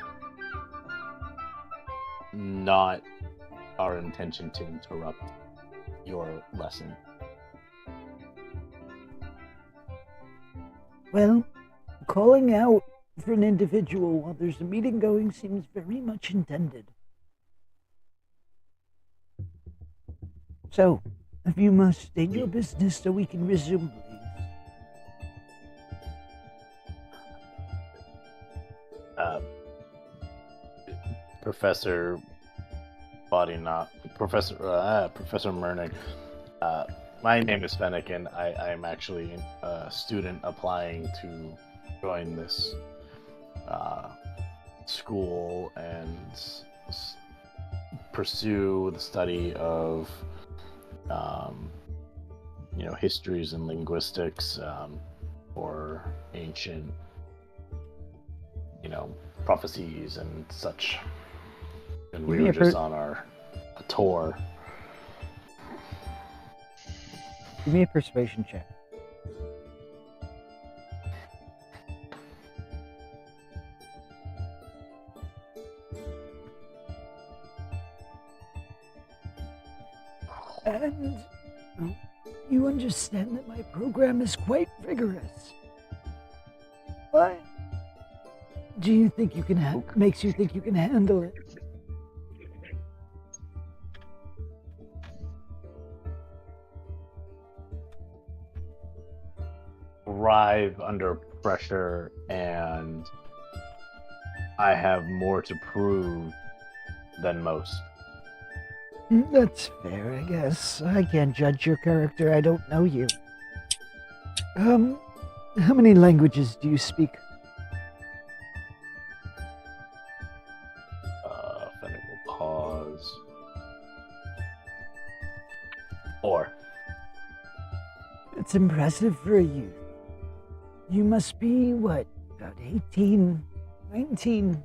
not our intention to interrupt your lesson. Well, calling out for an individual while there's a meeting going seems very much intended. So, if you must state your business so we can resume, please. Professor Professor Mernig. My name is Fennec, and I am actually a student applying to join this school and pursue the study of histories and linguistics or ancient prophecies and such. And we were just on a tour. Give me a persuasion check. And you understand that my program is quite rigorous. What do you think you can makes you think you can handle it? Thrive under pressure, and I have more to prove than most. That's fair, I guess. I can't judge your character. I don't know you. How many languages do you speak? Fennec will pause. 4. It's impressive for a youth. You must be, what, about 18, 19?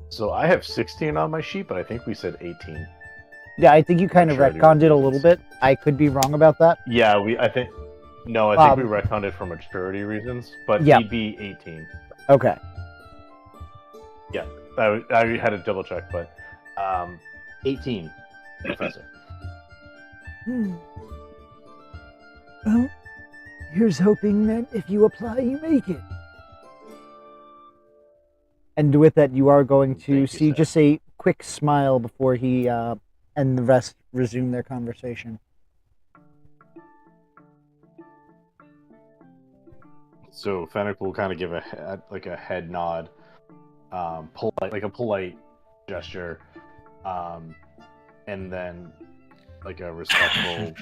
So I have 16 on my sheet, but I think we said 18. Yeah, I think you kind of Maturity retconned it a little reasons. bit. I could be wrong about that. Yeah, I think we retconned it for maturity reasons, but Yeah. he'd be 18. Okay. Yeah, I had to double check, but 18, Professor. Well, here's hoping that if you apply, you make it. And with that, you are going to Thank you, see sir. just a quick smile before he and the rest resume their conversation. So Fennec will kind of give a head nod, polite gesture, and then like a respectful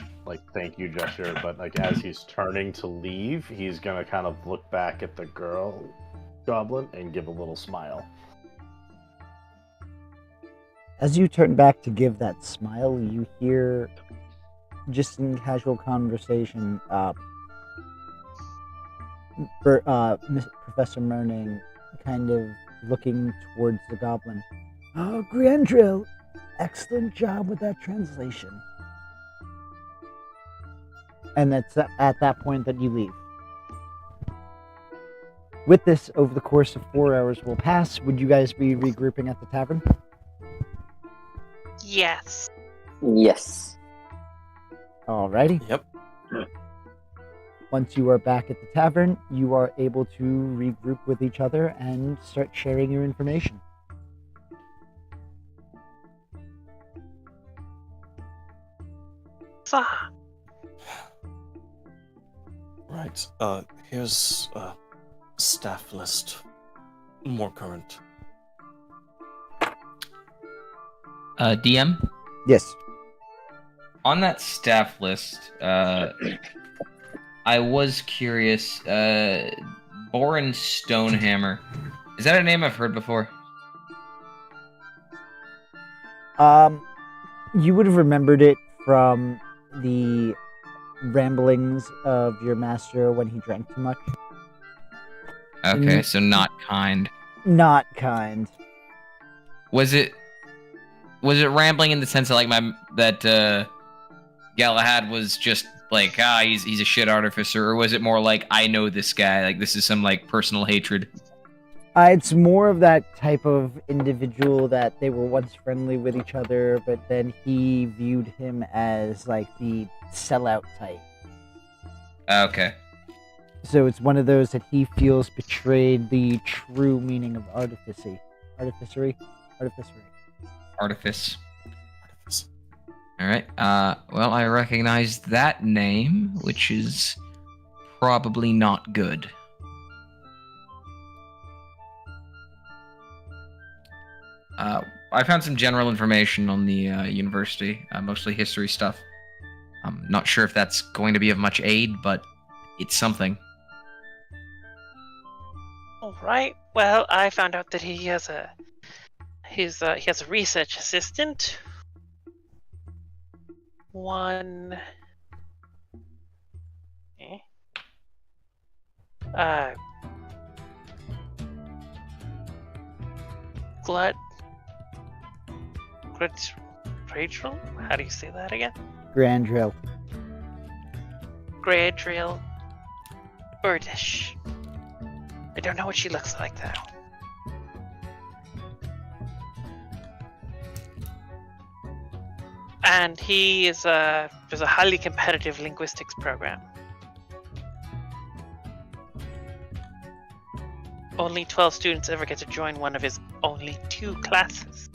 thank you gesture. But as he's turning to leave, he's gonna kind of look back at the girl goblin and give a little smile. As you turn back to give that smile, you hear, just in casual conversation, Professor Merning kind of looking towards the goblin. Oh, Griandril, excellent job with that translation. And that's at that point that you leave. With this, over the course of 4 hours will pass. Would you guys be regrouping at the tavern? Yes. Yes. Alrighty. Yep. Once you are back at the tavern, you are able to regroup with each other and start sharing your information. Ah, Right. Here's staff list. More current. DM, Yes. on that staff list, I was curious. Boren Stonehammer, is that a name I've heard before? You would have remembered it from the ramblings of your master when he drank too much. Okay, so not kind. Not kind. Was it rambling in the sense that Galahad was just like, he's a shit artificer, or was it more like, I know this guy, like this is some personal hatred? It's more of that type of individual that they were once friendly with each other, but then he viewed him as the sellout type. Okay. So it's one of those that he feels betrayed the true meaning of artificery. Artifice. Artifice. All right. Well, I recognize that name, which is probably not good. I found some general information on the university, mostly history stuff. I'm not sure if that's going to be of much aid, but it's something. All right. Well, I found out that he has a research assistant. One. Rachel? How do you say that again? Grandrill. Gradriel Birdish. I don't know what she looks like though. And he is there's a highly competitive linguistics program. Only 12 students ever get to join one of his only 2 classes.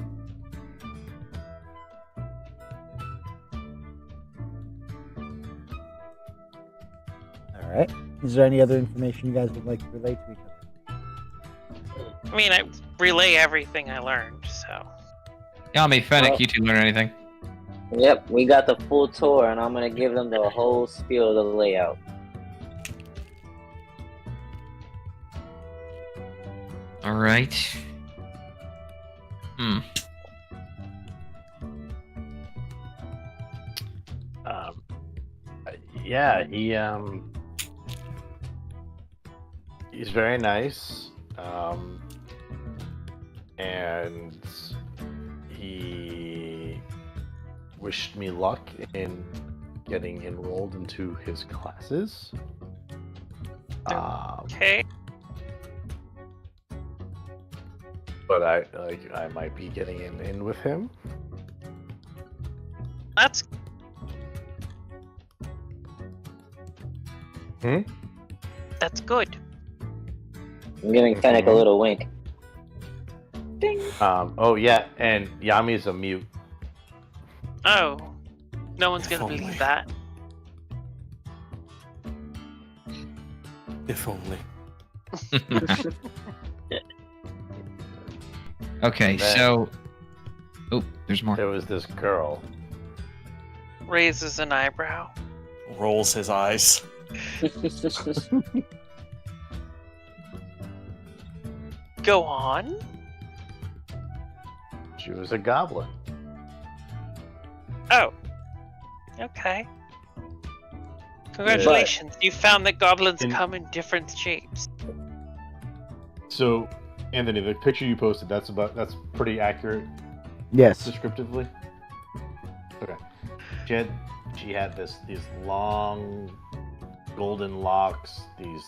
All right. Is there any other information you guys would like to relate to each other? I mean, I relay everything I learned, so. Yami, Fennec, Well- you two learn anything? Yep, we got the full tour, and I'm gonna give them the whole spiel of the layout. All right. Yeah, he's very nice, and he wished me luck in getting enrolled into his classes. Okay. But I might be getting in with him. That's. That's good. I'm giving Fennec a little wink. Ding. Oh yeah, and Yami's a mute. Oh. No one's gonna If only. believe that. If only. Okay, Then- so... Oh, there's more. There was this girl. Raises an eyebrow. Rolls his eyes. Go on. She was a goblin. Oh. Okay. Congratulations, you found that goblins In- come in different shapes. So, Anthony, the picture you posted, that's pretty accurate Yes. descriptively. Okay. She had these long golden locks, these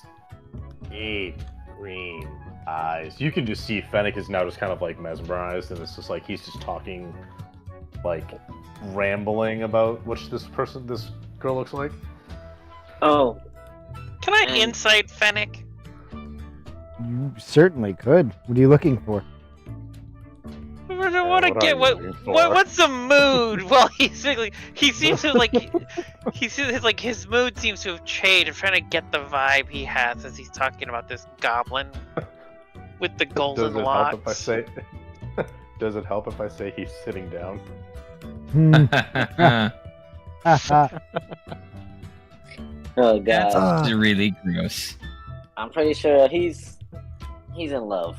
deep green eyes. You can just see Fennec is now just kind of like mesmerized, and it's just like he's just talking, like rambling about what this girl looks like. Oh, Can I And- insight Fennec? You certainly could. What are you looking for? I want to what get are you what, looking for? what's the mood? Well, he seems to like his mood seems to have changed. I'm trying to get the vibe he has as he's talking about this goblin with the golden Does it locks. help if I say? Does it help if I say he's sitting down? Hmm. oh god. That's really gross. I'm pretty sure he's in love.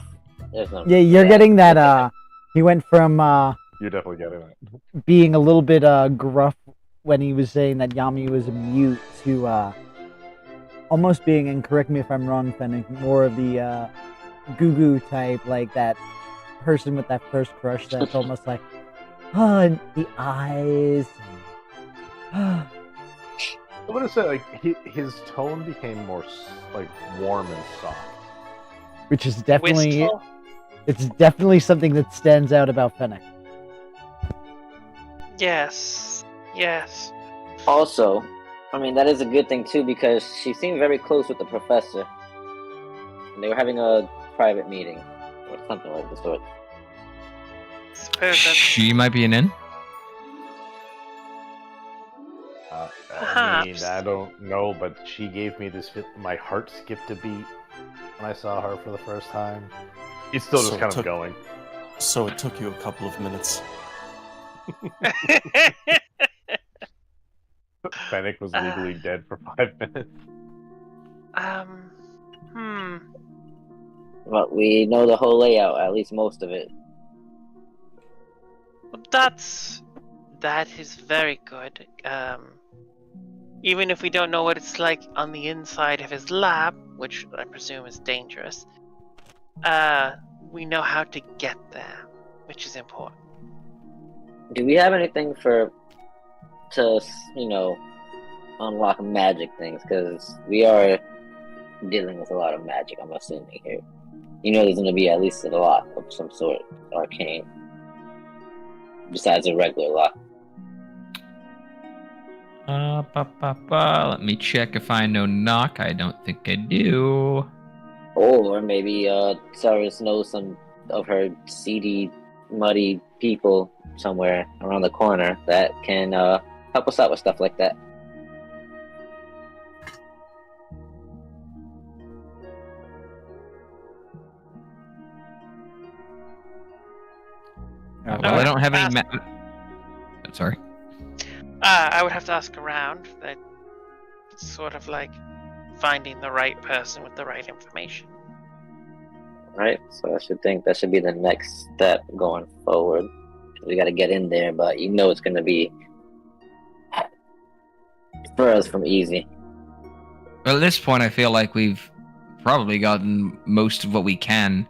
There's no. Yeah, you're getting that. He went from You're definitely getting it. being a little bit gruff when he was saying that Yami was a mute to almost being, and correct me if I'm wrong, Fennec, more of the goo type, like that person with that first crush that's almost like, and the eyes. I'm gonna say like his tone became more like warm and soft. Which is definitely, Wistful? it's definitely something that stands out about Fennec. Yes. Yes. Also, I mean that is a good thing too because she seemed very close with the professor. They were having a private meeting or something like the sort. Suppose that's She might be an in. I mean, Perhaps. I don't know, but she gave me this. My heart skipped a beat when I saw her for the first time. It's still just So it kind of took- going. So it took you a couple of minutes. Fennec was legally dead for 5 minutes. But we know the whole layout, at least most of it. That is very good. Even if we don't know what it's like on the inside of his lab, which I presume is dangerous, we know how to get there, which is important. Do we have anything to unlock magic things? Because we are dealing with a lot of magic, I'm assuming here. There's going to be at least a lock of some sort, arcane, besides a regular lock. Let me check if I know knock. I don't think I do. Or maybe Cyrus knows some of her seedy, muddy people somewhere around the corner that can help us out with stuff like that. Well, I don't have any. Sorry. I would have to ask around. That sort of like finding the right person with the right information. Right? So I should think that should be the next step going forward. We got to get in there, but it's going to be furthest from easy. Well, at this point, I feel like we've probably gotten most of what we can,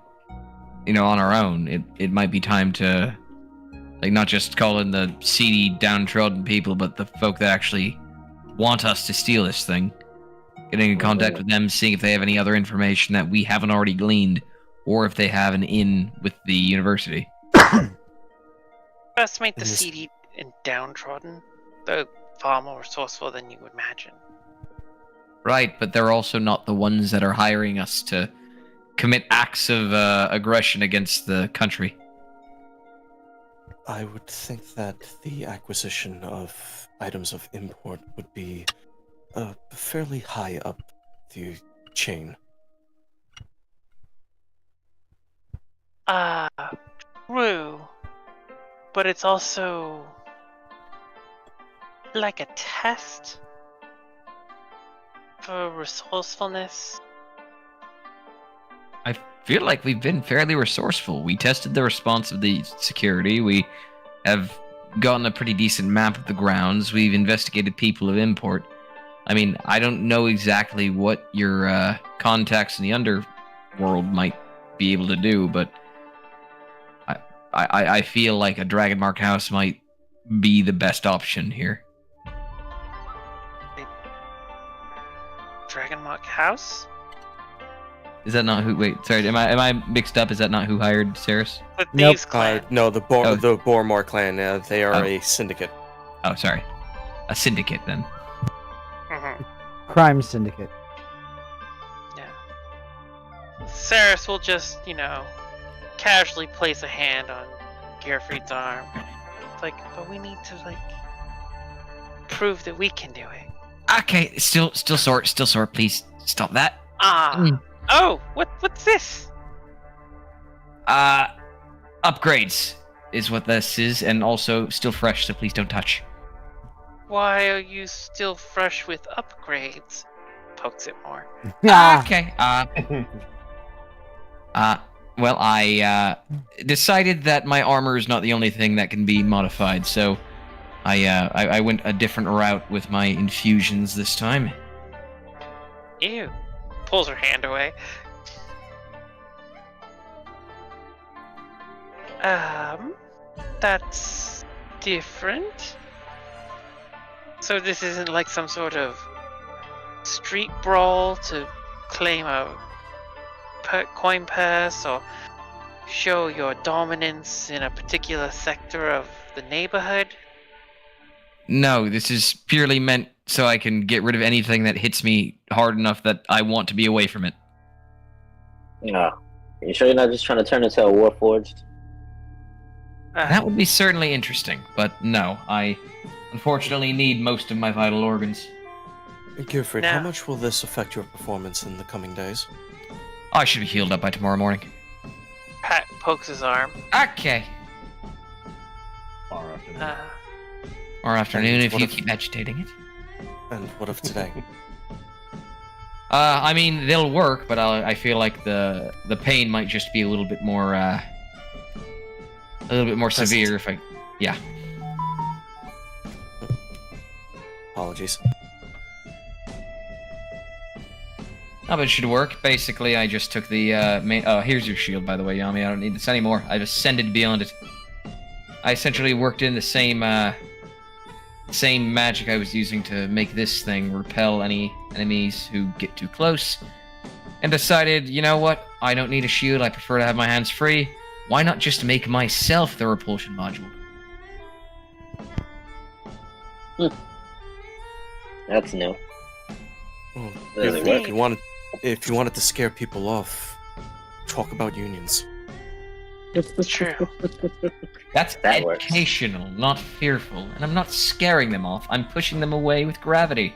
on our own. It might be time to, not just call in the seedy, downtrodden people, but the folk that actually want us to steal this thing. Getting in contact with them, seeing if they have any other information that we haven't already gleaned, or if they have an in with the university. Estimate the Yes. seedy and downtrodden, though far more resourceful than you would imagine. Right, but they're also not the ones that are hiring us to commit acts of aggression against the country. I would think that the acquisition of items of import would be fairly high up the chain. True. But it's also like a test for resourcefulness. I feel like we've been fairly resourceful. We tested the response of the security. We have gotten a pretty decent map of the grounds. We've investigated people of import. I mean, I don't know exactly what your contacts in the underworld might be able to do, but I feel like a Dragonmark house might be the best option here. Dragonmark House? Is that not who? Wait, sorry. Am I mixed up? Is that not who hired Ceres? The Nope. Thieves Clan. No, the Oh. Bormore clan. They are Oh. a syndicate. Oh, sorry. A syndicate then. Mhm. Crime syndicate. Yeah. Ceres will just, casually place a hand on Gearfried's arm. It's like, but we need to, prove that we can do it. Okay, still sore. Please stop that. Oh, what's this? Upgrades is what this is, and also still fresh, so please don't touch. Why are you still fresh with upgrades? Pokes it more. Okay. Well, I decided that my armor is not the only thing that can be modified, so I went a different route with my infusions this time. Ew. Pulls her hand away. That's different. So this isn't like some sort of street brawl to claim a coin purse or show your dominance in a particular sector of the neighborhood? No, this is purely meant so I can get rid of anything that hits me hard enough that I want to be away from it. Yeah. You sure you're not just trying to turn into a Warforged? That would be certainly interesting, but no, I unfortunately need most of my vital organs. Gearfried, Now- how much will this affect your performance in the coming days? I should be healed up by tomorrow morning. Pat pokes his arm. Okay. Far after that. Or afternoon if what you if- keep agitating it. And what of today? I mean, they'll work, but I feel like the pain might just be a little bit more Present. severe if I. Yeah. Apologies. Oh, but it should work. Basically, I just took the main. Oh, here's your shield, by the way, Yami. I don't need this anymore. I've ascended beyond it. I essentially worked in the same magic I was using to make this thing repel any enemies who get too close, and decided, you know what? I don't need a shield. I prefer to have my hands free. Why not just make myself the repulsion module? That's new. Oh, Does it Gearfried, work? if you wanted to scare people off, talk about unions. True. That's That works. educational, not fearful, and I'm not scaring them off. I'm pushing them away with gravity.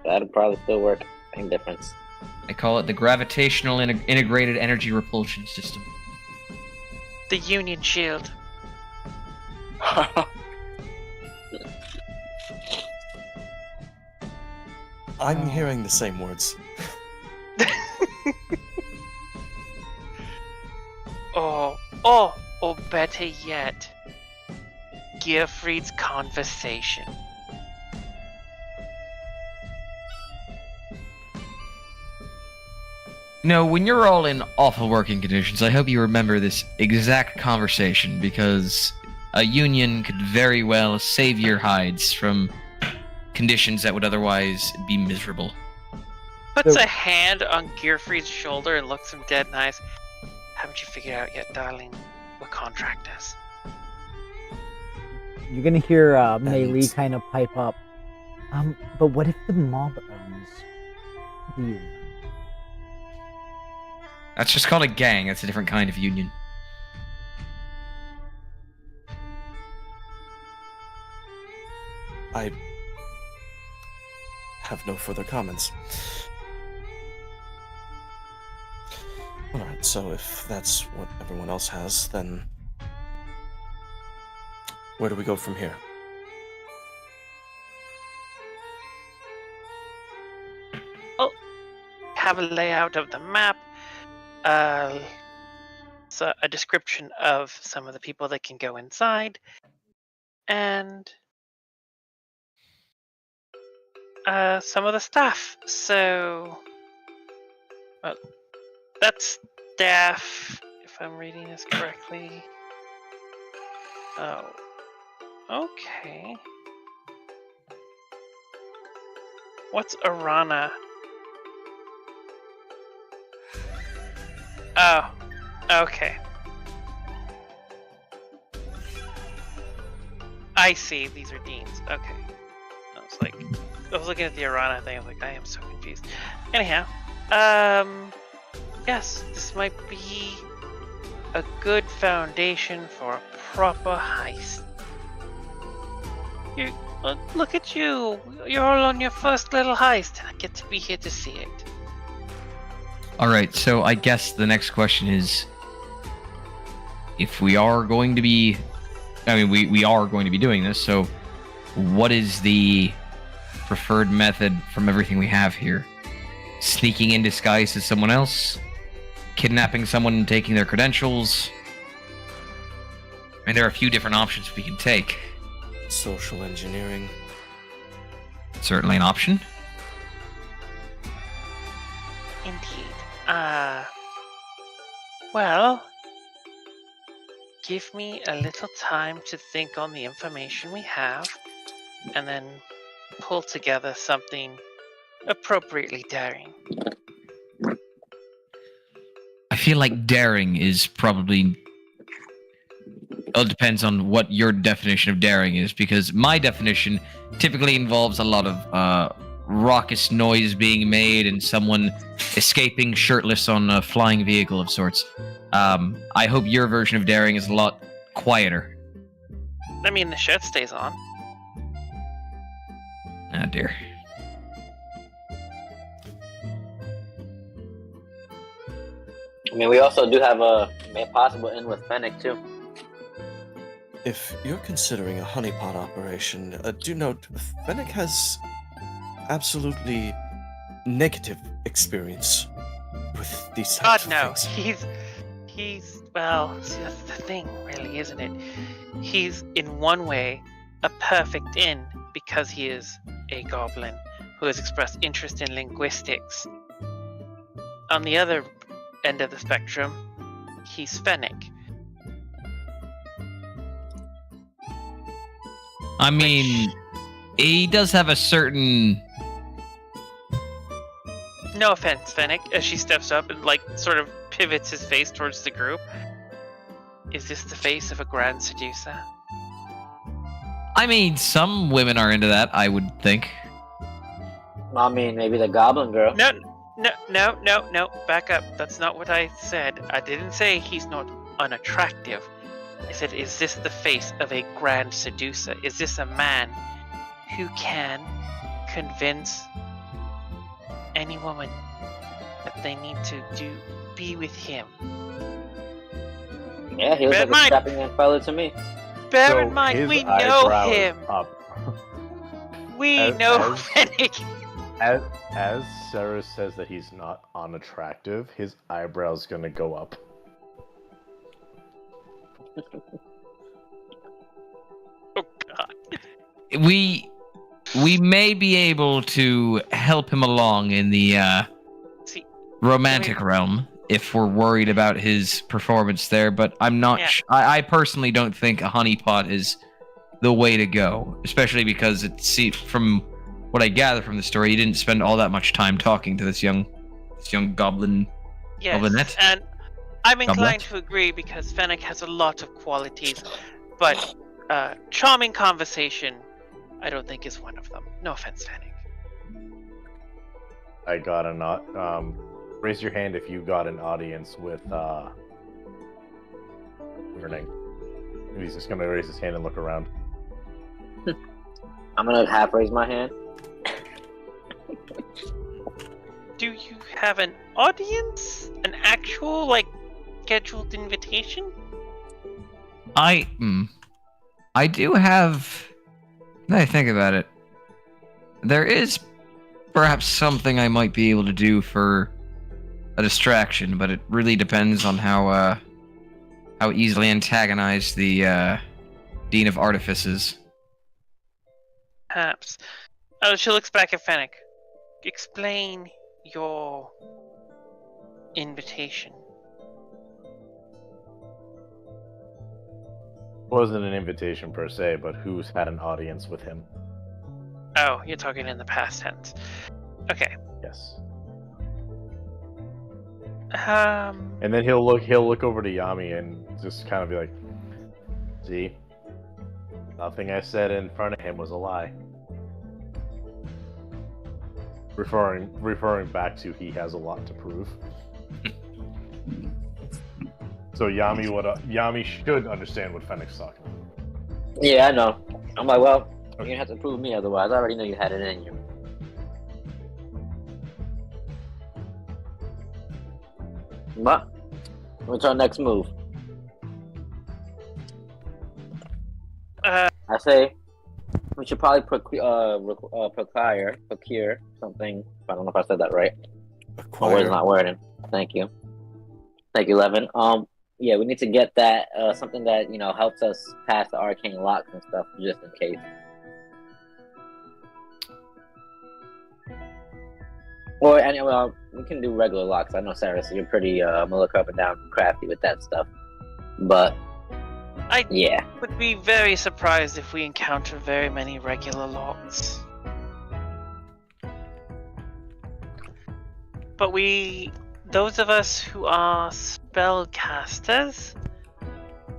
That'd probably still work. Same difference. I call it the gravitational integrated energy repulsion system. The Union Shield. I'm hearing the same words. Or better yet, Gearfried's conversation. No, when you're all in awful working conditions, I hope you remember this exact conversation, because a union could very well save your hides from conditions that would otherwise be miserable. Puts So- a hand on Gearfried's shoulder and looks him dead in the eyes. Haven't you figured out yet, darling, what contract is? You're gonna hear Mei Li kind of pipe up. But what if the mob owns the union? That's just called a gang. That's a different kind of union. I have no further comments. Alright, so if that's what everyone else has, then where do we go from here? Have a layout of the map, so a description of some of the people that can go inside, and some of the staff. So, well, that's staff, if I'm reading this correctly. Oh, okay. What's Arana? Oh, okay. I see. These are deans. Okay. I was looking at the Arana thing. I was like, I am so confused. Anyhow, yes, this might be a good foundation for a proper heist. Look at you. You're all on your first little heist, and I get to be here to see it. Alright, so I guess the next question is, if we are going to be... I mean, we are going to be doing this, so what is the preferred method from everything we have here? Sneaking in disguise as someone else? Kidnapping someone and taking their credentials? I mean, there are a few different options we can take. Social engineering. Certainly an option. Indeed. Well, give me a little time to think on the information we have, and then pull together something appropriately daring. I feel like daring is probably... It depends on what your definition of daring is, because my definition typically involves a lot of raucous noise being made and someone escaping shirtless on a flying vehicle of sorts. I hope your version of daring is a lot quieter. I mean, the shirt stays on. Oh dear. I mean, we also do have a possible in with Fennec too. If you're considering a honeypot operation, do note Fennec has absolutely negative experience with these God types of no, things. he's well. See, that's the thing, really, isn't it? He's in one way a perfect in because he is a goblin who has expressed interest in linguistics. On the other end of the spectrum, he's Fennec. I mean, he does have a certain. No offense, Fennec, as she steps up and sort of pivots his face towards the group. Is this the face of a grand seducer? I mean, some women are into that, I would think. I mean, maybe the Goblin Girl. No. Back up. That's not what I said. I didn't say he's not unattractive. I said, is this the face of a grand seducer? Is this a man who can convince any woman that they need to be with him? Yeah, he was Bear like in mind- a strapping young fella to me. Bear So in mind, his we know eyebrow is him. Up. We know as- Fennec. As Sarah says that he's not unattractive, his eyebrow's gonna go up. Oh God. We may be able to help him along in the See, romantic realm if we're worried about his performance there, but I'm not. Yeah. I personally don't think a honeypot is the way to go, especially because from what I gather from the story, he didn't spend all that much time talking to this young goblin. yes, Goblinet? and I'm inclined Goblet? to agree because Fennec has a lot of qualities, but charming conversation, I don't think is one of them. No offense, Fennec. I got a not. Raise your hand if you got an audience with her name. He's just gonna raise his hand and look around. I'm gonna half raise my hand. Do you have an audience? An actual, scheduled invitation? I do have. Now I think about it, there is perhaps something I might be able to do for a distraction, but it really depends on how easily antagonized the Dean of Artifices. Perhaps. Oh, she looks back at Fennec. Explain your invitation. Wasn't an invitation per se, but who's had an audience with him? Oh, you're talking in the past tense. Okay. Yes. And then he'll look over to Yami and just kind of be like, "See, nothing I said in front of him was a lie." Referring back to he has a lot to prove. So Yami should understand what Fennec's talking about. Yeah, I know. I'm like, well, you're gonna have to prove me otherwise. I already know you had it in you. But what's our next move? I say we should probably procure something. I don't know if I said that right. My word's not wording. Thank you, Levin. Yeah, we need to get that something that helps us pass the arcane locks and stuff, just in case. Or anyway, we can do regular locks. I know Sarah, so you're pretty look up and down crafty with that stuff. But yeah, would be very surprised if we encounter very many regular locks. But those of us who are spellcasters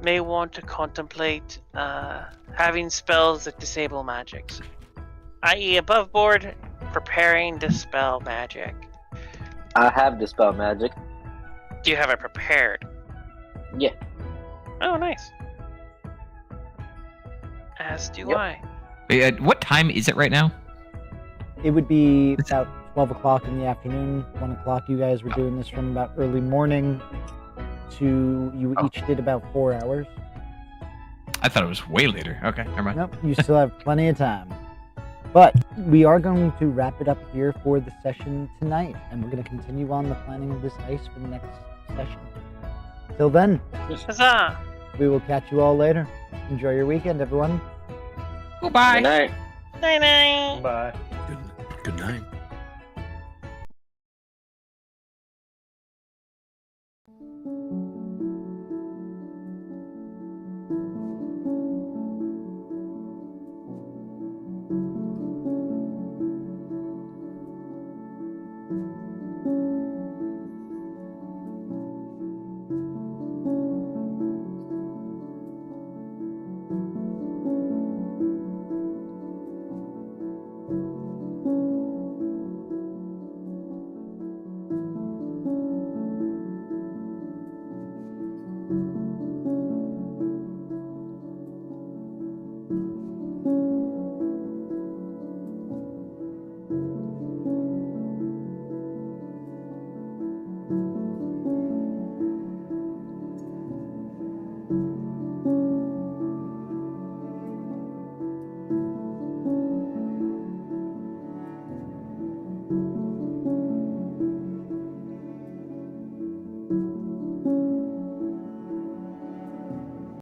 may want to contemplate having spells that disable magics, i.e. above board, preparing dispel magic. I have dispel magic. Do you have it prepared? Yeah. Oh, nice. As do Yep. I. Wait, what time is it right now? It would be about 12 o'clock in the afternoon, 1 o'clock. You guys were doing this from about early morning to you Oh. each did about 4 hours. I thought it was way later. Okay, never mind. Nope, you still have plenty of time. But we are going to wrap it up here for the session tonight, and we're going to continue on the planning of this heist for the next session. Till then, Huzzah! we will catch you all later. Enjoy your weekend, everyone. Goodbye. Good night. Night night. Bye. Good night.